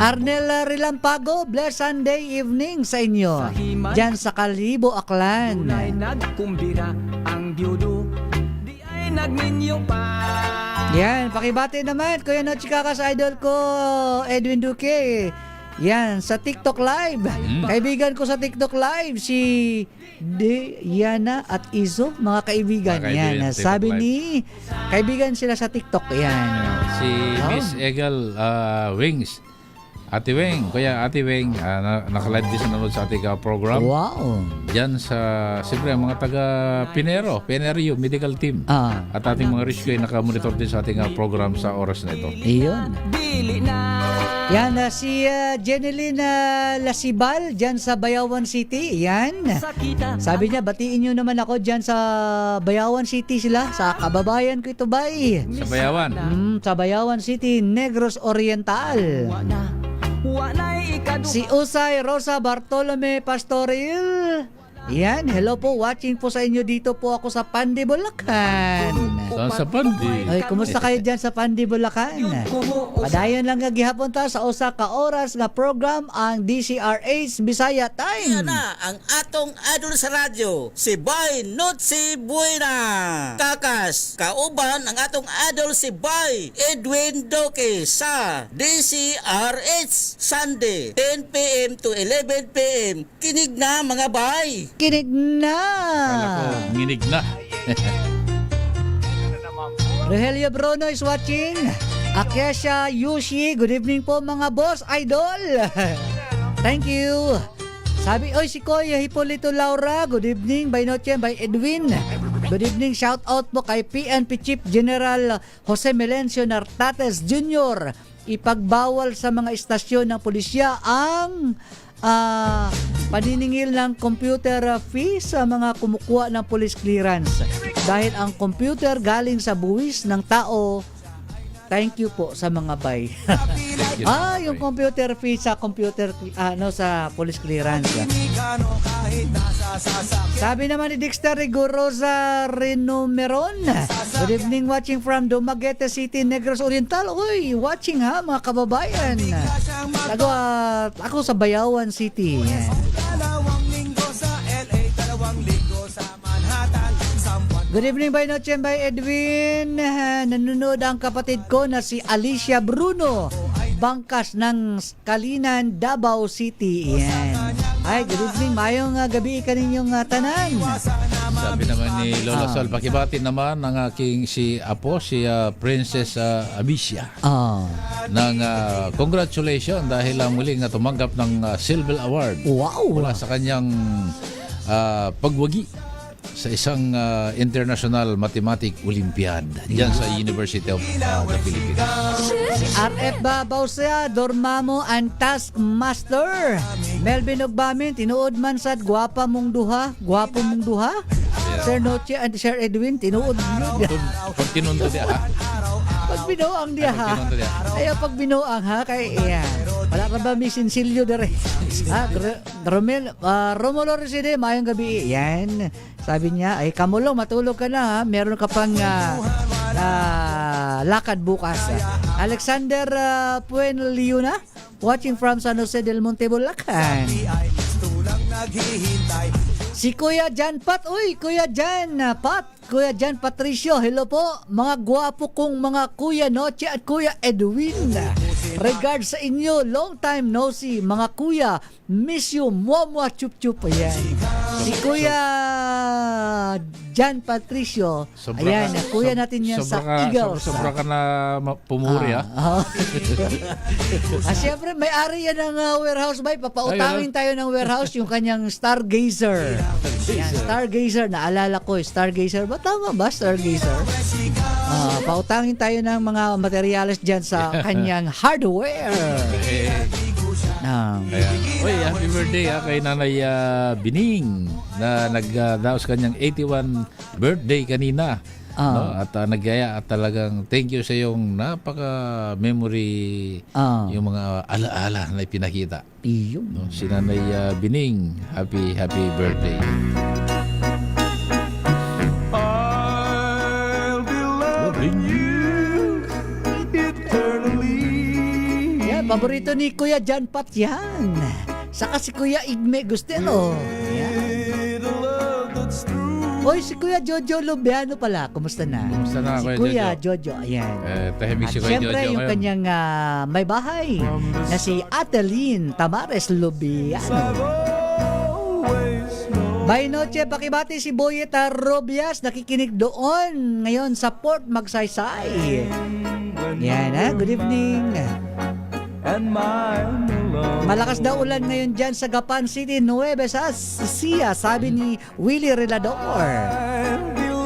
S7: Arnel Rilampago, blessed Sunday evening sa inyo. Diyan sa Kalibo, Aklan. Yan, pakibati naman, Kuya Nochikaka sa idol ko, Edwin Duque. Yan, sa TikTok Live. Kaibigan ko sa TikTok Live, si Diana at Izo, mga kaibigan. Yan, sabi ni, kaibigan sila sa TikTok. Yan.
S5: Si Miss Egal Wings. Ate Weng, Kuya Ate Weng, naka-live din sa nanood sa ating program.
S7: Wow.
S5: Diyan sa, siyempre, mga taga Pinero Medical Team. At ating mga rescue ay nakamonitor din sa ating program sa oras na ito.
S7: Iyon. Yan, si Jeneline Lasibal, dyan sa Bayawan City. Yan. Sabi niya, batiin nyo naman ako dyan sa Bayawan City sila. Sa kababayan ko ito, bay.
S5: Sa Bayawan?
S7: Sa Bayawan City, Negros Oriental. Si Usay Rosa Bartolome Pastoril. Yan, hello po, watching po sa inyo. Dito po ako sa Pandi, Bulacan.
S5: Saan sa Pandi?
S7: Ay, kumusta kayo dyan sa Pandi, Bulacan? Padayon lang nga gihapon ta sa usa ka oras nga program ang DCRH Bisaya Time.
S14: Yan na ang atong idol sa radyo, si Bay Notsi Buena. Kakas, kauban ang atong idol si Bay Edwin Duque sa DCRH Sunday 10 p.m. to 11 p.m. Kinig na mga bay.
S7: Kinig na.
S5: Kala ko, nginig na.
S7: Rogelio Bruno is watching. Akesha Yushi, good evening po mga boss idol. Thank you. Sabi, oy, si Koya Hipolito Laura, good evening, by Noche, by Edwin. Good evening, shout out po kay PNP Chief General Jose Melencio Nartates Jr. Ipagbawal sa mga istasyon ng pulisya ang paniningil ng computer fee sa mga kumukuha ng police clearance. Dahil ang computer galing sa buwis ng tao. Thank you po sa mga bay. Yung computer fee sa sa police clearance. Sabi naman ni Dexter Rigorosa Renomeron, good evening, watching from Dumaguete City, Negros Oriental. Uy, watching ha mga kababayan. Ako sa Bayawan City. Good evening, by Noche, by Edwin. Nanonood ang kapatid ko na si Alicia Bruno, bangkas ng Kalinan, Davao City. Yan. Ay, good evening. Mayong gabi kaninyong tanan.
S5: Sabi naman ni Lola Sol, pakibati naman ng aking si Apo, si Princess Amicia. Ng congratulations dahil muling tumanggap ng Silver Award.
S7: Wow!
S5: Mula sa kanyang pagwagi sa isang International Mathematics Olympiad diyan sa University of the Philippines.
S7: Si RF Babausya, Dormamo and Taskmaster. Melvin Ogbamin, tinuod man sad gwapa mong duha, gwapo mong duha. Sir Noche and Sir Edwin, tinuod mo.
S5: Pag tinundo dia ha.
S7: Pag binuang dia ha. Ay pag binuang ha kay iya. Wala ka ba may sinsilyo dere? Romulo Reside, mayong gabi. Yan. Sabi niya, ay Kamulo, matulog ka na ha. Meron ka pang lakad bukas. Alexander Puenliuna, watching from San Jose del Monte, Bulacan. Si Kuya Jan Pat, uy, Kuya Jan Pat, Kuya Jan Patricio, hello po, mga gwapo kong mga Kuya Noche at Kuya Edwin. Regards sa inyo, long time no see, mga Kuya, miss you, mwah chup chup. Ayan. Si Kuya Jan Patricio, ayan, Kuya natin yan sa Eagles.
S5: Sobra ka na pumuri
S7: Siyempre, may-ari yan ng warehouse ba? Papautangin tayo ng warehouse, yung kanyang Stargazer. Yan, Stargazer, naalala ko, Stargazer ba? Tama ba, Stargazer? Pautangin tayo ng mga materyales dyan sa kanyang hardware.
S5: Oy, happy birthday kay Nanay Bining na nagdaos kanyang 81 birthday kanina. No? At nagyaya at talagang thank you sa iyong napaka memory yung mga alaala na ipinakita. No? Si Nanay Bining, happy birthday.
S7: Yan, paborito ni Kuya Jan Pat yan. Saka si Kuya Igme Gustelo. Yan. Oy, si Kuya Jojo Lubiano pala. Kumusta na?
S5: Kumusta na,
S7: si
S5: Kuya
S7: Jojo? Ayan.
S5: Tahimik si Kuya Jojo.
S7: Siyempre, yung kanyang may bahay na si Adeline Tamares Lubiano. By noche, pakibati si Boyeta Robias, nakikinig doon ngayon sa Port Magsaysay. Yan good evening. Malakas daw ulan ngayon dyan sa Gapan City, Nueva Ecija, sabi ni Willie Relador.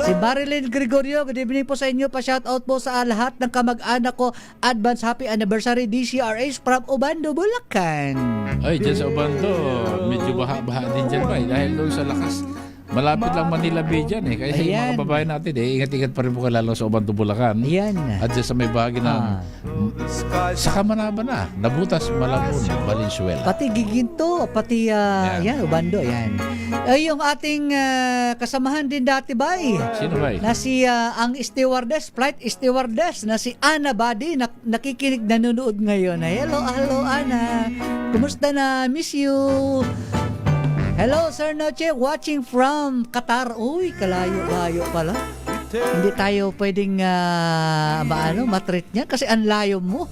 S7: Si Marilyn Gregorio, good evening po sa inyo. Pa-shoutout po sa lahat ng kamag-anak ko. Advance happy anniversary DCRH from Obando, Bulacan.
S5: Ay, dyan sa Obando, medyo baha din dyan ba? Dahil doon sa lakas, malapit lang Manila Bay dyan Kaya yung mga babae natin ingat-ingat pa rin po lalo sa Obando, Bulacan. At dyan sa may bahagi ng sa Kamanaba na, Nabutas, Malabon, Valenzuela.
S7: Pati Giginto, pati Obando, yung ating kasamahan din dati bay.
S5: Sino bay?
S7: Na si ang stewardess, flight stewardess na si Ana Badi, nakikinig, nanonood ngayon. Hello Ana. Kumusta na? Miss you. Hello, Sir Noche, watching from Qatar. Uy, kalayo-layo pala. Hindi tayo pwedeng matreat niya kasi ang layo mo.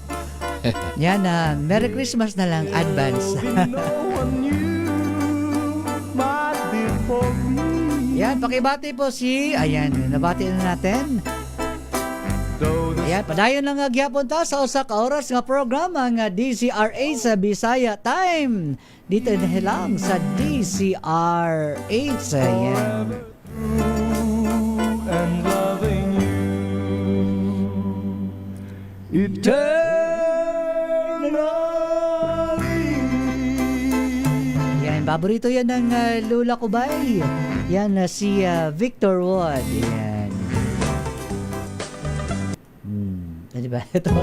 S7: Yan Merry Christmas na lang, advance. Yan, pakibati po nabati na natin. Ayan, padayon lang gyapon ta sa usa ka oras nga programa nga DCRH sa Bisaya Time. Dito na lang sa DCRH. Ayan.
S15: And loving you eternally.
S7: Yan, paborito yan ng lula ko bay. Yan si Victor Wood. Yan. Diba? Ito.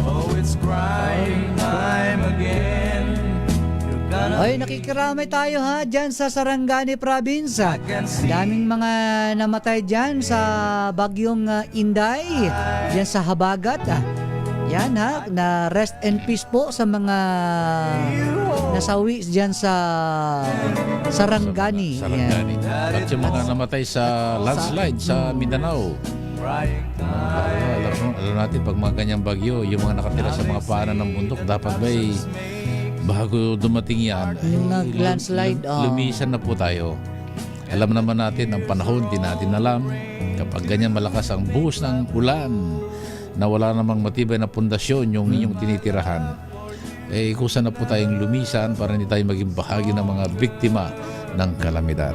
S15: Oh, it's crying time again.
S7: Ay, nakikiramay tayo dyan sa Sarangani Province. Daming mga namatay dyan sa bagyong Inday, dyan sa Habagat. Yan na rest and peace po sa mga nasawi dyan sa Sarangani.
S5: Sarangani. At yung mga namatay sa landslide sa Mindanao. Alam natin, pag mga ganyang bagyo, yung mga nakatira sa mga paanan ng bundok, dapat ba'y bago dumating yan,
S7: landslide,
S5: lumisan na po tayo. Alam naman natin, ang panahon, di natin alam. Kapag ganyan malakas ang buhos ng ulan, na wala namang matibay na pundasyon yung inyong tinitirahan, kusa na po tayong lumisan para hindi tayo maging bahagi ng mga biktima ng kalamidad.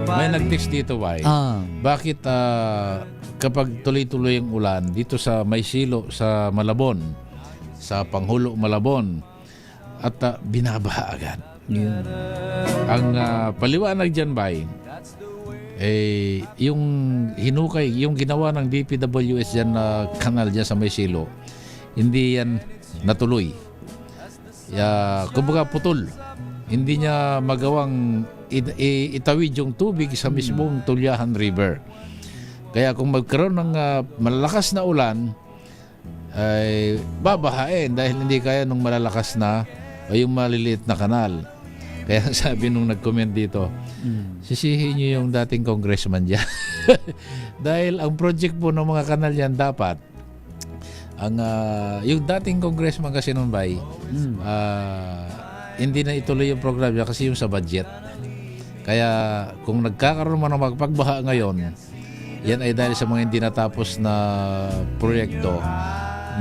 S5: May nag-text dito, bakit kapag tuloy-tuloy ang ulan dito sa Maysilo, sa Malabon, sa Panghulo, Malabon, at binabaha agad. Ang paliwanag dyan, bay, yung hinukay, yung ginawa ng DPWS dyan na kanal dyan sa Maysilo, hindi yan natuloy. Kumbaga putol. Hindi niya magawang itawid yung tubig sa mismong Tulyahan River. Kaya kung magkaroon ng malalakas na ulan, ay babahain dahil hindi kaya nung malalakas na o yung maliliit na kanal. Kaya sabi nung nag-comment dito, sisihin nyo yung dating congressman dyan. Dahil ang project po ng mga kanal yan dapat, yung dating congressman kasi nun bay, hindi na ituloy yung program niya kasi yung sa budget. Kaya kung nagkakaroon man ng magpagbaha ngayon, yan ay dahil sa mga hindi natapos na proyekto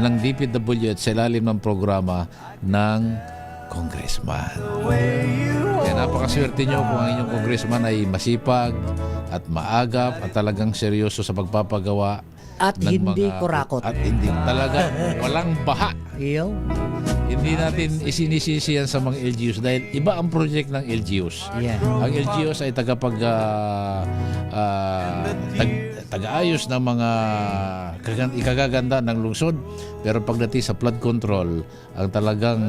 S5: ng DPWH sa ilalim ng programa ng congressman. Kaya napakaswerte nyo kung ang inyong congressman ay masipag at maagap at talagang seryoso sa pagpapagawa
S7: at hindi kurakot.
S5: At hindi talaga walang baha.
S7: Iyo.
S5: Hindi natin isinisisi yan sa mga LGUs dahil iba ang project ng LGUs.
S7: Yeah.
S5: Ang LGUs ay tagaayos ng mga ikagaganda ng lungsod, pero pagdating sa flood control, ang talagang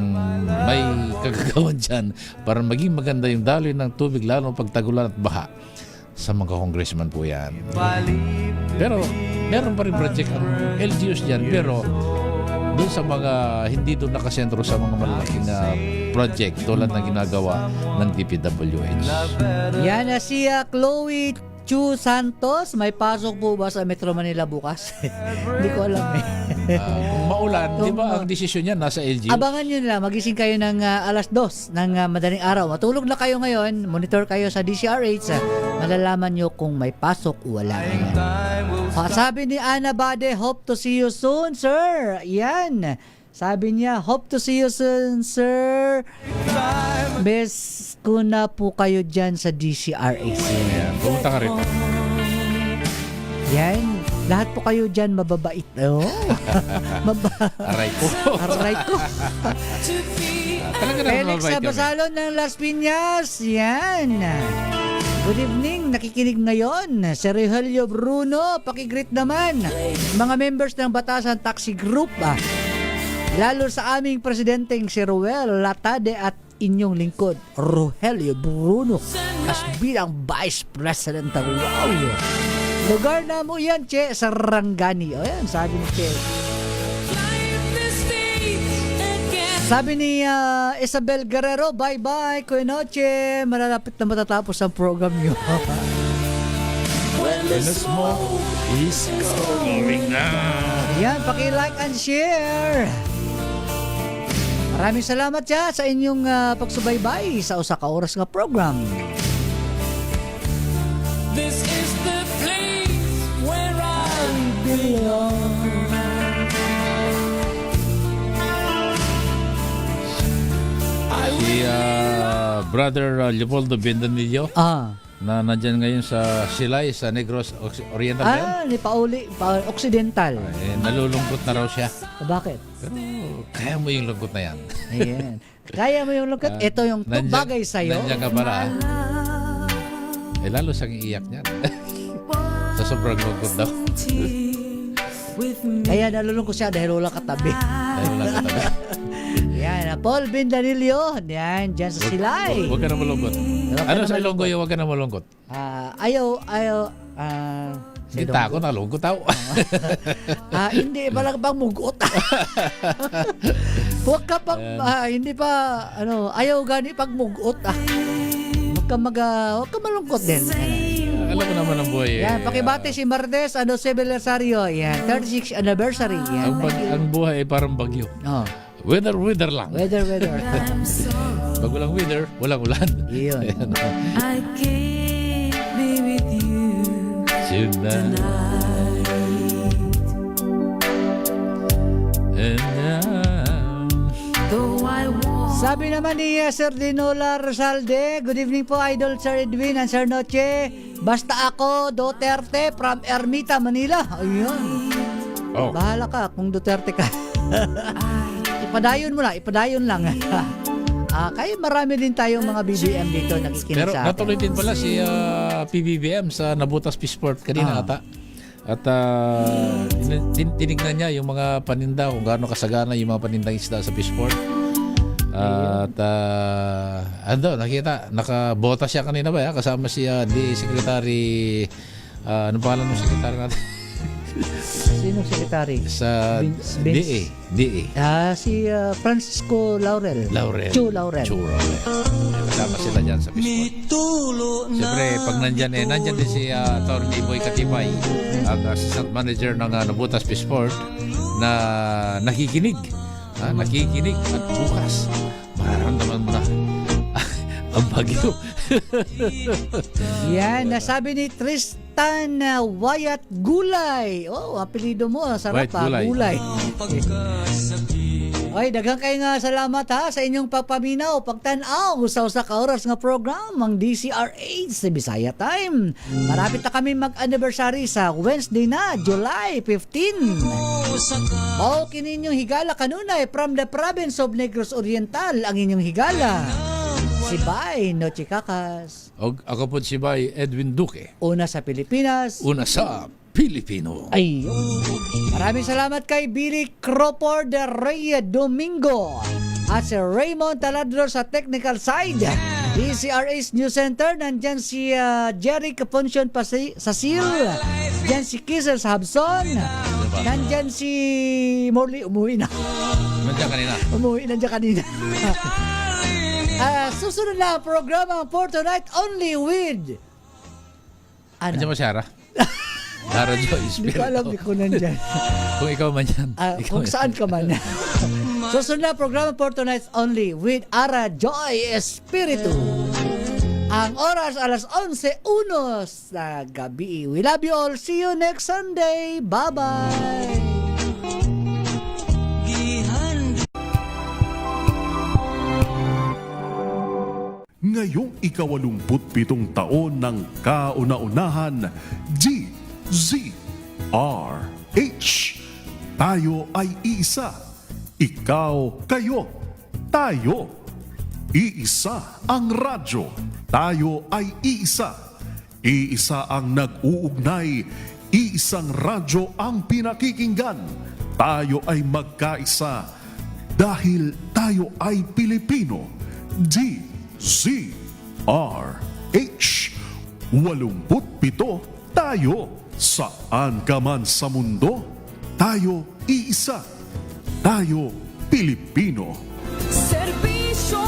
S5: may kagagawan dyan para maging maganda yung daloy ng tubig, lalo pagtagulan at baha. Sa mga congressman po yan. Pero meron pa rin project ang LGUs dyan, pero doon sa mga hindi doon nakasentro sa mga malalaking project tulad ng ginagawa ng DPWH.
S7: Yan na si Chloe Chu Santos. May pasok po ba sa Metro Manila bukas? Hindi ko alam eh.
S5: Kung maulan, di ba ang desisyon niya nasa LGU?
S7: Abangan nyo nila, magising kayo ng alas 2 ng madaling araw. Matulog na kayo ngayon, monitor kayo sa DCRH. Malalaman nyo kung may pasok o wala. Sabi ni Ana Bade, hope to see you soon, sir. Yan. Sabi niya, hope to see you soon, sir. Best ko na po kayo dyan sa DCRH.
S5: Yan, pumunta ka rin.
S7: Yan. Lahat po kayo dyan mababait. Oh.
S5: Aray ko.
S7: Aray ko. Felix Sabasalon ng Las Piñas. Yan. Good evening. Nakikinig ngayon. Si Rogelio Bruno. Pakigreet naman. Mga members ng Batasan Taxi Group. Lalo sa aming presidenteng si Ruel Latade at inyong lingkod, Rogelio Bruno, as bilang Vice President. Wow! Lugar na mo yan, Che, sa Rangani. O yan, sabi ni Che. Sabi ni Isabel Guerrero, bye-bye, Kuya Noche. Malalapit na matatapos ang program nyo.
S5: When the smoke is going down.
S7: Yan, paki-like and share. Maraming salamat siya sa inyong pagsubaybay sa usa ka oras nga program.
S15: This is the place where I belong.
S5: Si Brother Leopoldo Bendanillo na nandyan ngayon sa Silay, sa Negros Oriental.
S7: Ni Pauli, Occidental.
S5: Nalulungkot na raw siya.
S7: Bakit?
S5: Pero kaya mo yung lungkot na yan.
S7: Ayan. Kaya mo yung lungkot? Ito yung bagay sa'yo.
S5: Nandiyan ka pala. Lalo siyang iiyak niyan. Sa sobrang lungkot daw.
S7: Kaya nalulungkot siya dahil wala katabi. Yan, Paul Bendanillo. Yan, dyan sa Silay.
S5: Huwag ka na malungkot. Ano sa Ilonggo yung huwag ka na malungkot?
S7: Ayaw.
S5: Kita ako, nalungkot ako.
S7: Hindi, walang pang mugot. Huwag ka pang, hindi pa, ayaw gani pag mugot. Huwag ka malungkot din.
S5: Alam mo naman ang buhay.
S7: Yan, pakibati si Martes, 12 aniversario. Yan, 36th anniversary. Yan.
S5: Ang buhay ay parang bagyo. Weather lang.
S7: Weather.
S5: Pag walang weather, walang ulan.
S7: Iyon.
S15: I can't be with you tonight.
S5: And
S7: sabi naman ni Sir Dinola Rosalde, good evening po Idol Sir Edwin and Sir Noche. Basta ako, Duterte from Ermita, Manila. Ayun. Bahala ka kung Duterte ka. Ipadayon mo lang, ipadayon lang. Kaya marami din tayong mga BBM dito nakikinig
S5: Pero
S7: sa atin.
S5: natuloy din pala si PBBM sa Nabutas Peaceport kanina ata. At tinignan niya yung mga paninda, kung gaano kasagana yung mga panindang isda sa Peaceport. At nakita, nakabota siya kanina ba? Kasama si DA Secretary, ano pangalan ng Secretary natin?
S7: Sinong secretary?
S5: Sa
S7: Vince?
S5: DA.
S7: Si Francisco Laurel. Chu Laurel.
S5: Kasama sila dyan sa Peaceport. Siyempre, pag nandyan din si Atty. Boy Katibay, ang assistant manager ng Nabutas Peaceport, na nakikinig. Nakikinig. At bukas, mararamdaman mo na ang bagyo.
S7: Yan, nasabi ni Tristan Wyatt Gulay. Oh, apelido mo, sarap
S5: Wyatt Gulay.
S7: Gulay. Ay, daghang kayo nga salamat sa inyong pagpaminaw, pagtanaw sa usa ka oras nga program ang DCRH sa Bisaya Time. Marapit na kami mag-anniversary sa Wednesday na, July 15. Mao kini inyong higala kanunay from the province of Negros Oriental ang inyong higala. Si Bay Noche Kakas.
S5: Ako po si Bay Edwin Duque.
S7: Una sa Pilipinas.
S5: Una sa Pilipino.
S7: Ay, maraming salamat kay Billy Crawford de Rey Domingo at si Raymond Taladro sa technical side. DCRH News Center, nandyan si Jerry Capuncion Sasil, nandyan si Kisel Habson, nandyan si Morley, umuwi na. Nandiyan kanina. Susunod na ang programa for tonight only with
S5: Andiyan mo, Sarah? Dara Joy
S7: Hindi
S5: Espiritu.
S7: ko alam kung nandyan.
S5: Kung ikaw man yan.
S7: Kung saan ka man. Susunod na programa for tonight only with Ara Joy Espiritu. Ang oras alas 11:01 sa gabi. We love you all. See you next Sunday. Bye-bye.
S16: Ngayong 27 taon ng kauna-unahan, DZRH. Tayo ay iisa. Ikaw, kayo, tayo. Iisa ang radyo. Tayo ay iisa. Iisa ang nag-uugnay. Iisang radyo ang pinakikinggan. Tayo ay magkaisa. Dahil tayo ay Pilipino. DZRH. 87 tayo. Saan ka man sa mundo, tayo iisa. Tayo Pilipino.
S15: Serbisyo